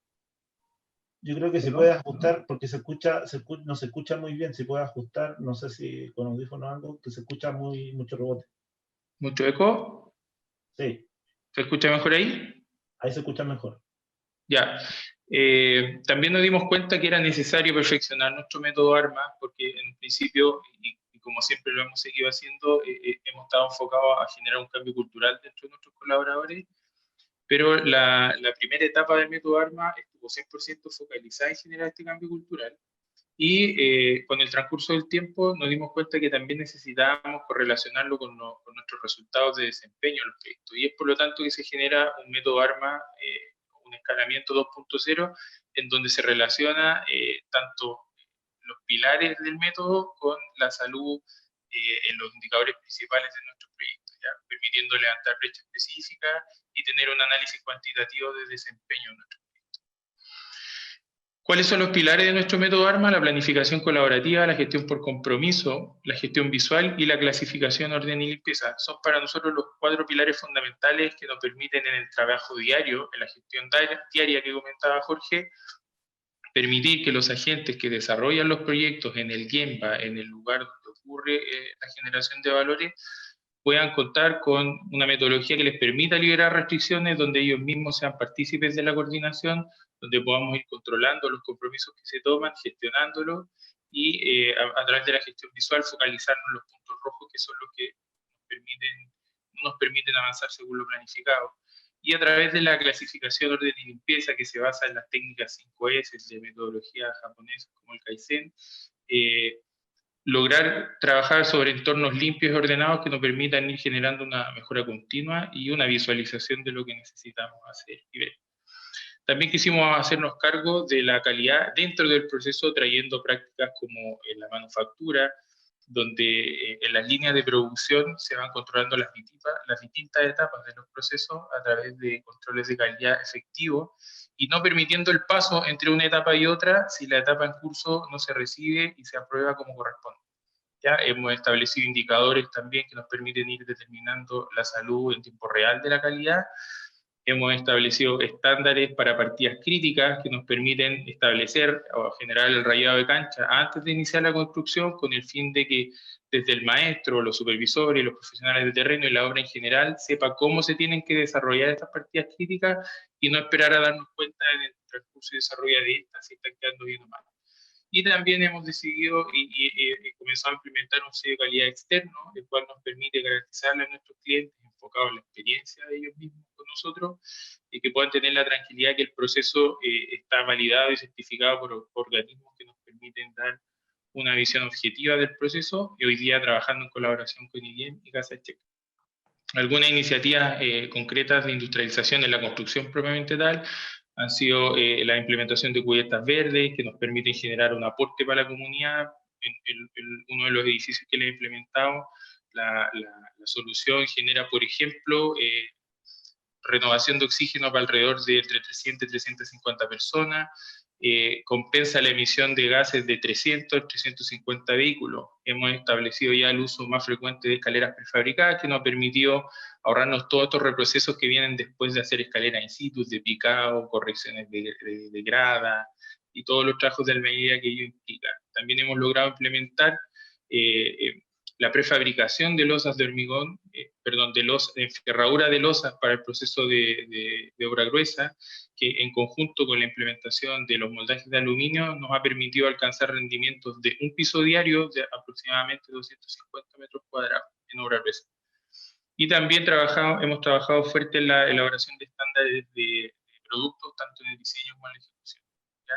Yo creo que se puede ajustar, porque no se escucha muy bien, se puede ajustar, no sé si con audífono o algo, que se escucha mucho rebote. ¿Mucho eco? Sí. ¿Se escucha mejor ahí? Ahí se escucha mejor. Ya. También nos dimos cuenta que era necesario perfeccionar nuestro método ARMA, porque en un principio, y como siempre lo hemos seguido haciendo, hemos estado enfocados a generar un cambio cultural dentro de nuestros colaboradores, pero la primera etapa del método ARMA estuvo 100% focalizada en generar este cambio cultural, y con el transcurso del tiempo nos dimos cuenta que también necesitábamos correlacionarlo con nuestros resultados de desempeño en los proyectos, y es por lo tanto que se genera un método ARMA, un escalamiento 2.0, en donde se relaciona tanto los pilares del método con la salud en los indicadores principales de nuestros proyectos, ¿ya? Permitiendo levantar brechas específicas y tener un análisis cuantitativo de desempeño en nuestro proyecto. ¿Cuáles son los pilares de nuestro método ARMA? La planificación colaborativa, la gestión por compromiso, la gestión visual y la clasificación, orden y limpieza. Son para nosotros los 4 pilares fundamentales que nos permiten en el trabajo diario, en la gestión diaria que comentaba Jorge, permitir que los agentes que desarrollan los proyectos en el Gemba, en el lugar donde ocurre la generación de valores, puedan contar con una metodología que les permita liberar restricciones, donde ellos mismos sean partícipes de la coordinación, donde podamos ir controlando los compromisos que se toman, gestionándolos, y a través de la gestión visual focalizarnos en los puntos rojos, que son los que nos permiten avanzar según lo planificado. Y a través de la clasificación, orden y limpieza, que se basa en las técnicas 5S de metodología japonesa como el Kaizen, lograr trabajar sobre entornos limpios y ordenados que nos permitan ir generando una mejora continua y una visualización de lo que necesitamos hacer y ver. También quisimos hacernos cargo de la calidad dentro del proceso, trayendo prácticas como en la manufactura, donde en las líneas de producción se van controlando las distintas etapas de los procesos a través de controles de calidad efectivos y no permitiendo el paso entre una etapa y otra si la etapa en curso no se recibe y se aprueba como corresponde. Ya hemos establecido indicadores también que nos permiten ir determinando la salud en tiempo real de la calidad. Hemos establecido estándares para partidas críticas que nos permiten establecer o generar el rayado de cancha antes de iniciar la construcción, con el fin de que desde el maestro, los supervisores, los profesionales de terreno y la obra en general sepa cómo se tienen que desarrollar estas partidas críticas y no esperar a darnos cuenta en el transcurso de desarrollo de estas si están quedando bien o mal. Y también hemos decidido y comenzado a implementar un sello de calidad externo, el cual nos permite garantizarle a nuestros clientes, enfocado en la experiencia de ellos mismos con nosotros, y que puedan tener la tranquilidad que el proceso está validado y certificado por organismos que nos permiten dar una visión objetiva del proceso, y hoy día trabajando en colaboración con IDEM y Casa Checa. Algunas iniciativas concretas de industrialización en la construcción propiamente tal han sido la implementación de cubiertas verdes que nos permiten generar un aporte para la comunidad. En uno de los edificios que le he implementado, la solución genera, por ejemplo, renovación de oxígeno para alrededor de entre 300 y 350 personas, compensa la emisión de gases de 300 a 350 vehículos. Hemos establecido ya el uso más frecuente de escaleras prefabricadas, que nos ha permitido ahorrarnos todos estos reprocesos que vienen después de hacer escaleras in situ, de picado, correcciones de grada y todos los trabajos de albañilería que ello implica. También hemos logrado implementar la prefabricación de losas de hormigón, de ferradura de losas para el proceso de obra gruesa, que en conjunto con la implementación de los moldajes de aluminio nos ha permitido alcanzar rendimientos de un piso diario de aproximadamente 250 metros cuadrados en obra gruesa. Y también hemos trabajado fuerte en la elaboración de estándares de productos, tanto en el diseño como en la ejecución. ¿Ya?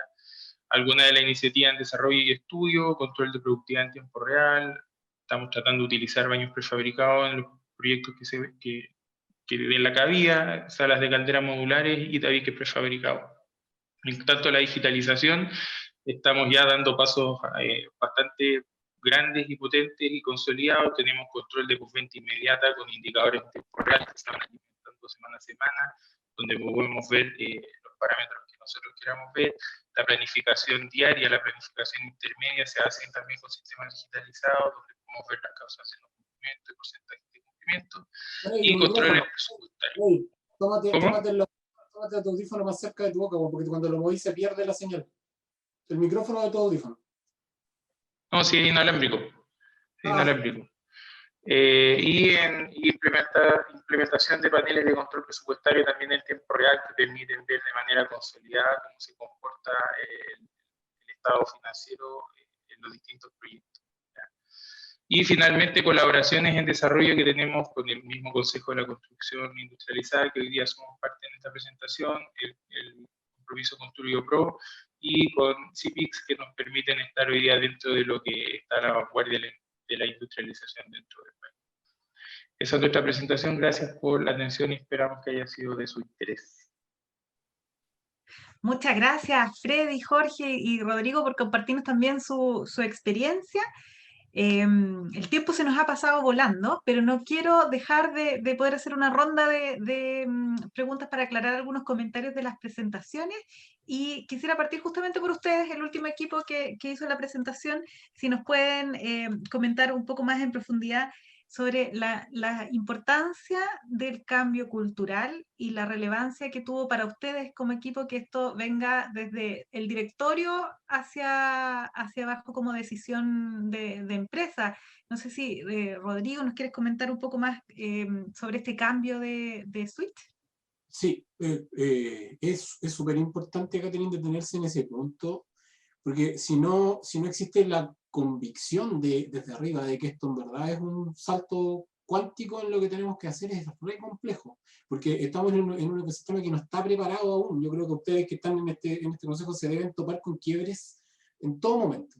Algunas de las iniciativas en desarrollo y estudio, control de productividad en tiempo real. Estamos tratando de utilizar baños prefabricados en los proyectos que den la cabida, salas de caldera modulares y tabiques prefabricados. En tanto a la digitalización, estamos ya dando pasos bastante grandes y potentes y consolidados. Tenemos control de postventa inmediata con indicadores en tiempo real que se van alimentando semana a semana, donde podemos ver los parámetros que nosotros queramos ver. La planificación diaria, la planificación intermedia se hace también con sistemas digitalizados, donde podemos ver las causas de no cumplimiento, el porcentaje de cumplimiento y controles presupuestarios. Tómate tu audífono más cerca de tu boca, porque cuando lo movís se pierde la señal. El micrófono de tu audífono. No, sí, es inalámbrico. Inalámbrico. Y en implementación de paneles de control presupuestario también en tiempo real que permiten ver de manera consolidada cómo se comporta el estado financiero en los distintos proyectos. ¿Ya? Y finalmente colaboraciones en desarrollo que tenemos con el mismo Consejo de la Construcción Industrializada, que hoy día somos parte de esta presentación, el compromiso Construyo Pro, y con CIPIX, que nos permiten estar hoy día dentro de lo que está a la vanguardia de la industrialización dentro del país. Esa es nuestra presentación. Gracias por la atención y esperamos que haya sido de su interés. Muchas gracias, Freddy, Jorge y Rodrigo, por compartirnos también su experiencia. El tiempo se nos ha pasado volando, pero no quiero dejar de poder hacer una ronda de preguntas para aclarar algunos comentarios de las presentaciones, y quisiera partir justamente por ustedes, el último equipo que hizo la presentación, si nos pueden comentar un poco más en profundidad sobre la importancia del cambio cultural y la relevancia que tuvo para ustedes como equipo que esto venga desde el directorio hacia abajo como decisión de empresa. No sé si, Rodrigo, ¿nos quieres comentar un poco más sobre este cambio de switch? Sí, es súper importante, Catherine, detenerse en ese punto, porque si no existe la convicción desde arriba de que esto en verdad es un salto cuántico en lo que tenemos que hacer, es re complejo, porque estamos en un ecosistema que no está preparado aún. Yo creo que ustedes que están en este consejo se deben topar con quiebres en todo momento.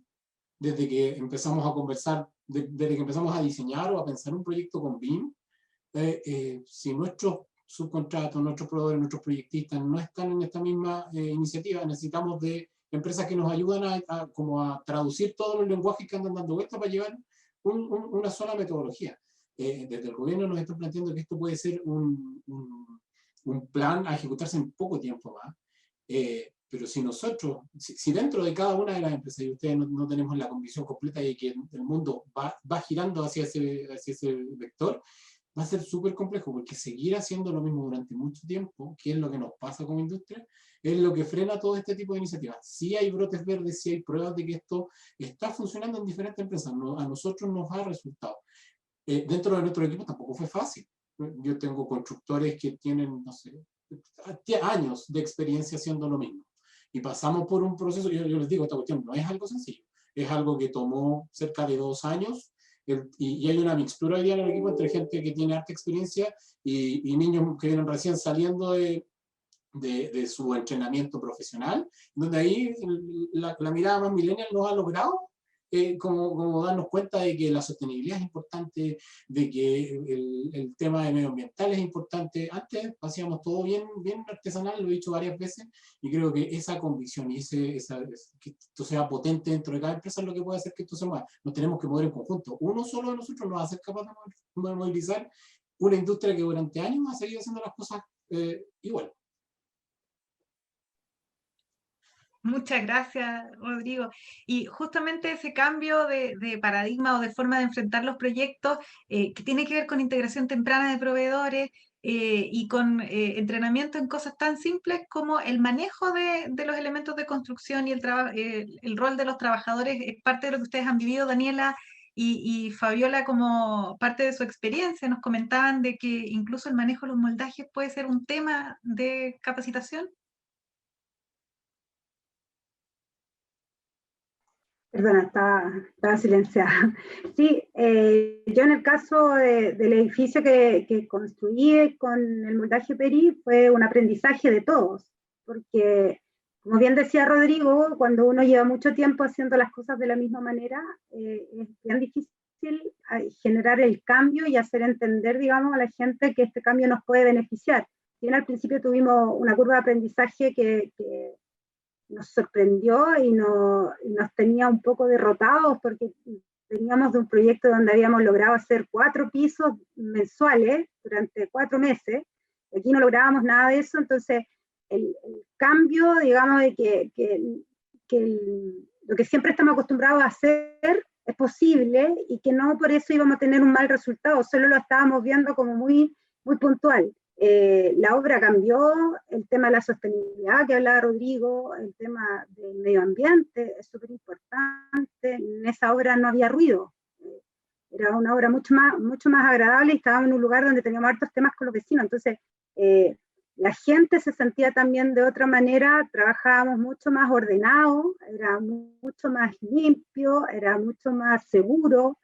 desde que empezamos a conversar, desde que empezamos a diseñar o a pensar un proyecto con BIM, si nuestros subcontratos, nuestros proveedores, nuestros proyectistas no están en esta misma iniciativa, necesitamos de empresas que nos ayudan como a traducir todos los lenguajes que andan dando vueltas para llevar una sola metodología. Desde el gobierno nos están planteando que esto puede ser un plan a ejecutarse en poco tiempo más. Pero si nosotros, si dentro de cada una de las empresas, y ustedes no tenemos la convicción completa de que el mundo va girando hacia ese vector, va a ser súper complejo, porque seguir haciendo lo mismo durante mucho tiempo, que es lo que nos pasa como industria, es lo que frena todo este tipo de iniciativas. Sí hay brotes verdes, sí hay pruebas de que esto está funcionando en diferentes empresas, a nosotros nos ha resultado. Dentro de nuestro equipo tampoco fue fácil. Yo tengo constructores que tienen, no sé, años de experiencia haciendo lo mismo. Y pasamos por un proceso, yo les digo, esta cuestión no es algo sencillo, es algo que tomó cerca de 2 años, y hay una mixtura hoy día en el equipo entre gente que tiene harta experiencia y niños que vienen recién saliendo de su entrenamiento profesional, donde ahí la mirada más millennial nos ha logrado como darnos cuenta de que la sostenibilidad es importante, de que el tema de medioambiental es importante. Antes hacíamos todo bien artesanal, lo he dicho varias veces, y creo que esa convicción y que esto sea potente dentro de cada empresa es lo que puede hacer que esto se mueva. Nos tenemos que mover en conjunto. Uno solo de nosotros no va a ser capaz de movilizar una industria que durante años ha seguido haciendo las cosas igual. Muchas gracias, Rodrigo. Y justamente ese cambio de paradigma o de forma de enfrentar los proyectos que tiene que ver con integración temprana de proveedores y con entrenamiento en cosas tan simples como el manejo de los elementos de construcción y el rol de los trabajadores es parte de lo que ustedes han vivido, Daniela y Fabiola, como parte de su experiencia. Nos comentaban de que incluso el manejo de los moldajes puede ser un tema de capacitación. Perdona, estaba silenciada. Sí, yo en el caso del edificio que construí con el moldaje PERI fue un aprendizaje de todos, porque como bien decía Rodrigo, cuando uno lleva mucho tiempo haciendo las cosas de la misma manera, es bien difícil generar el cambio y hacer entender, digamos, a la gente que este cambio nos puede beneficiar. Bien, al principio tuvimos una curva de aprendizaje que nos sorprendió y nos tenía un poco derrotados porque veníamos de un proyecto donde habíamos logrado hacer 4 pisos mensuales durante 4 meses. Aquí no lográbamos nada de eso, entonces el cambio, digamos, de lo que siempre estamos acostumbrados a hacer es posible y que no por eso íbamos a tener un mal resultado, solo lo estábamos viendo como muy puntual. La obra cambió, el tema de la sostenibilidad que hablaba Rodrigo, el tema del medio ambiente es súper importante. En esa obra no había ruido, era una obra mucho más agradable y estábamos en un lugar donde teníamos hartos temas con los vecinos, entonces la gente se sentía también de otra manera, trabajábamos mucho más ordenado, era mucho más limpio, era mucho más seguro.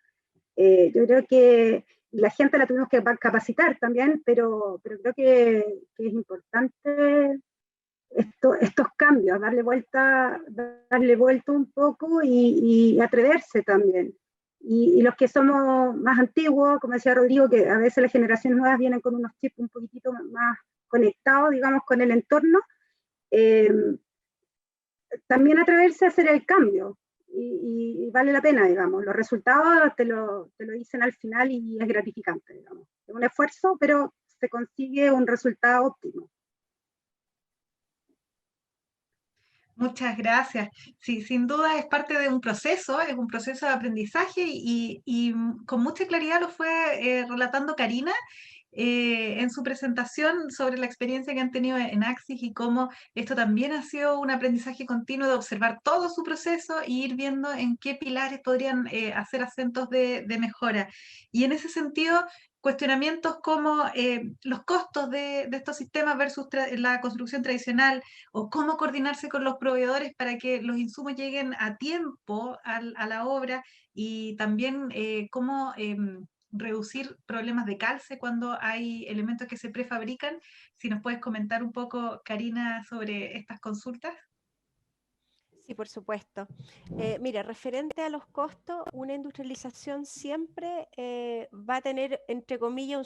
Yo creo que la gente la tuvimos que capacitar también, pero creo que es importante estos cambios, darle vuelta un poco y atreverse también. Y los que somos más antiguos, como decía Rodrigo, que a veces las generaciones nuevas vienen con unos chips un poquitito más conectados, digamos, con el entorno, también atreverse a hacer el cambio. Y vale la pena, digamos. Los resultados te lo dicen al final y es gratificante, digamos. Es un esfuerzo, pero se consigue un resultado óptimo. Muchas gracias. Sí, sin duda es parte de un proceso, es un proceso de aprendizaje y con mucha claridad lo fue relatando Karina en su presentación sobre la experiencia que han tenido en Axis y cómo esto también ha sido un aprendizaje continuo de observar todo su proceso e ir viendo en qué pilares podrían hacer acentos de mejora. Y en ese sentido, cuestionamientos como los costos de estos sistemas versus la construcción tradicional o cómo coordinarse con los proveedores para que los insumos lleguen a tiempo a la obra y también cómo reducir problemas de calce cuando hay elementos que se prefabrican. Si nos puedes comentar un poco, Karina, sobre estas consultas. Sí, por supuesto. Mira, referente a los costos, una industrialización siempre va a tener, entre comillas, un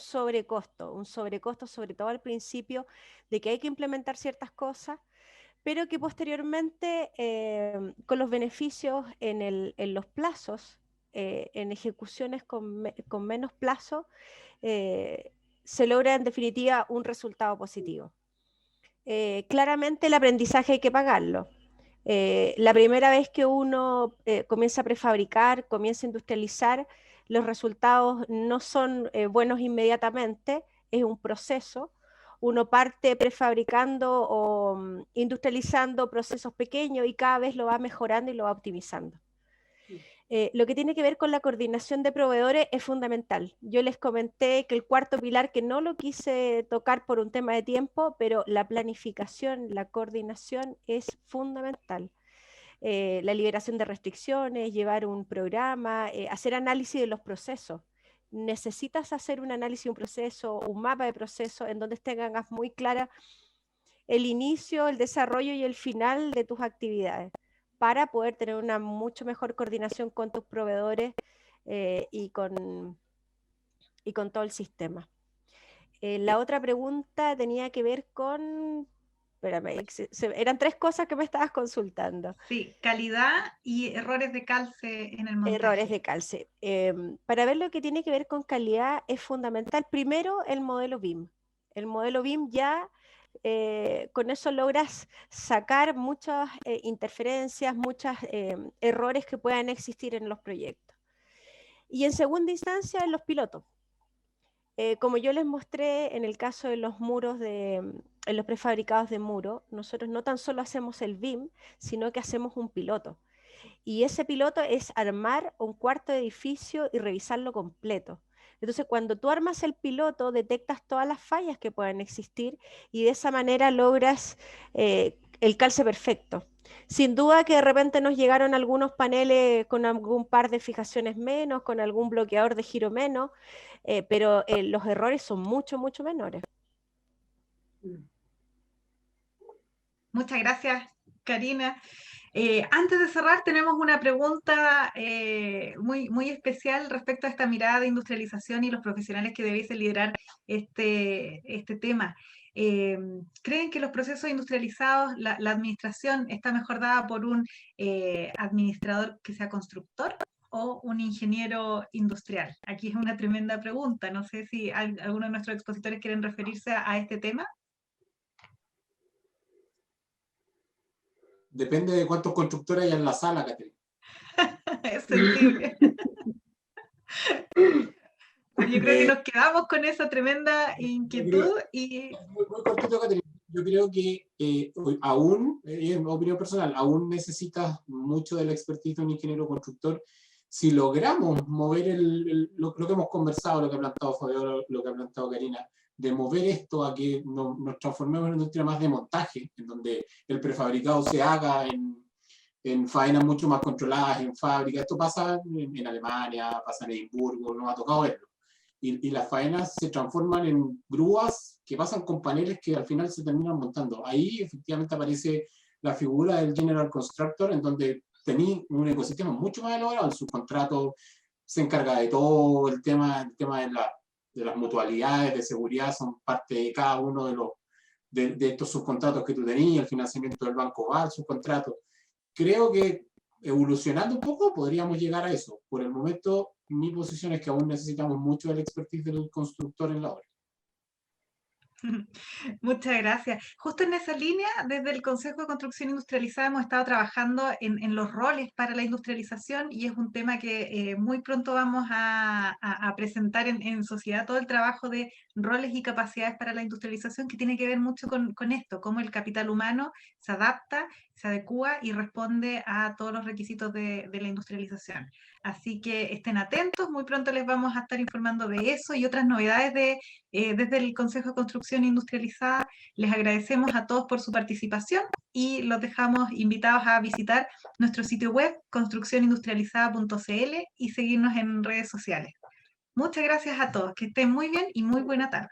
sobrecosto sobre todo al principio, de que hay que implementar ciertas cosas, pero que posteriormente, con los beneficios en los plazos, en ejecuciones con menos plazo, se logra en definitiva un resultado positivo. Claramente el aprendizaje hay que pagarlo. La primera vez que uno comienza a prefabricar, comienza a industrializar, los resultados no son buenos inmediatamente, es un proceso. Uno parte prefabricando o industrializando procesos pequeños y cada vez lo va mejorando y lo va optimizando. Lo que tiene que ver con la coordinación de proveedores es fundamental. Yo les comenté que el cuarto pilar, que no lo quise tocar por un tema de tiempo, pero la planificación, la coordinación es fundamental. La liberación de restricciones, llevar un programa, hacer análisis de los procesos. Necesitas hacer un análisis de un proceso, un mapa de proceso en donde tengas muy clara el inicio, el desarrollo y el final de tus actividades, para poder tener una mucho mejor coordinación con tus proveedores y con todo el sistema. La otra pregunta tenía que ver con... Espérame, eran 3 cosas que me estabas consultando. Sí, calidad y errores de calce en el montaje. Errores de calce. Para ver lo que tiene que ver con calidad es fundamental, primero, el modelo BIM. El modelo BIM ya... con eso logras sacar muchas interferencias, muchos errores que puedan existir en los proyectos. Y en segunda instancia, en los pilotos. Como yo les mostré en el caso de los muros, en los prefabricados de muro, nosotros no tan solo hacemos el BIM, sino que hacemos un piloto. Y ese piloto es armar un cuarto de edificio y revisarlo completo. Entonces, cuando tú armas el piloto, detectas todas las fallas que puedan existir y de esa manera logras el calce perfecto. Sin duda que de repente nos llegaron algunos paneles con algún par de fijaciones menos, con algún bloqueador de giro menos, pero los errores son mucho, mucho menores. Muchas gracias, Karina. Antes de cerrar, tenemos una pregunta muy especial respecto a esta mirada de industrialización y los profesionales que debiesen liderar este tema. ¿Creen que los procesos industrializados, la administración está mejor dada por un administrador que sea constructor o un ingeniero industrial? Aquí es una tremenda pregunta. No sé si alguno de nuestros expositores quieren referirse a este tema. Depende de cuántos constructores hay en la sala, Caterina. Es sensible. Yo creo que nos quedamos con esa tremenda inquietud y... Muy cortito, Caterina. Yo creo que aún, en mi opinión personal, aún necesitas mucho de la expertise de un ingeniero constructor. Si logramos mover lo que hemos conversado, lo que ha planteado Fabio, lo que ha planteado Karina, de mover esto a que nos transformemos en una industria más de montaje, en donde el prefabricado se haga en faenas mucho más controladas, en fábricas. Esto pasa en Alemania, pasa en Edimburgo, nos ha tocado verlo. Y las faenas se transforman en grúas que pasan con paneles que al final se terminan montando. Ahí efectivamente aparece la figura del General Constructor, en donde tenía un ecosistema mucho más elaborado. El subcontrato se encarga de todo, el tema de las mutualidades de seguridad son parte de cada uno de estos subcontratos que tú tenías, el financiamiento del banco va al subcontrato. Creo que evolucionando un poco podríamos llegar a eso. Por el momento, mi posición es que aún necesitamos mucho del expertise del constructor en la obra. Muchas gracias. Justo en esa línea, desde el Consejo de Construcción Industrializada hemos estado trabajando en los roles para la industrialización y es un tema que muy pronto vamos a presentar en sociedad, todo el trabajo de roles y capacidades para la industrialización que tiene que ver mucho con esto, cómo el capital humano se adapta, se adecúa y responde a todos los requisitos de la industrialización. Así que estén atentos, muy pronto les vamos a estar informando de eso y otras novedades desde el Consejo de Construcción Industrializada. Les agradecemos a todos por su participación y los dejamos invitados a visitar nuestro sitio web construccionindustrializada.cl y seguirnos en redes sociales. Muchas gracias a todos, que estén muy bien y muy buena tarde.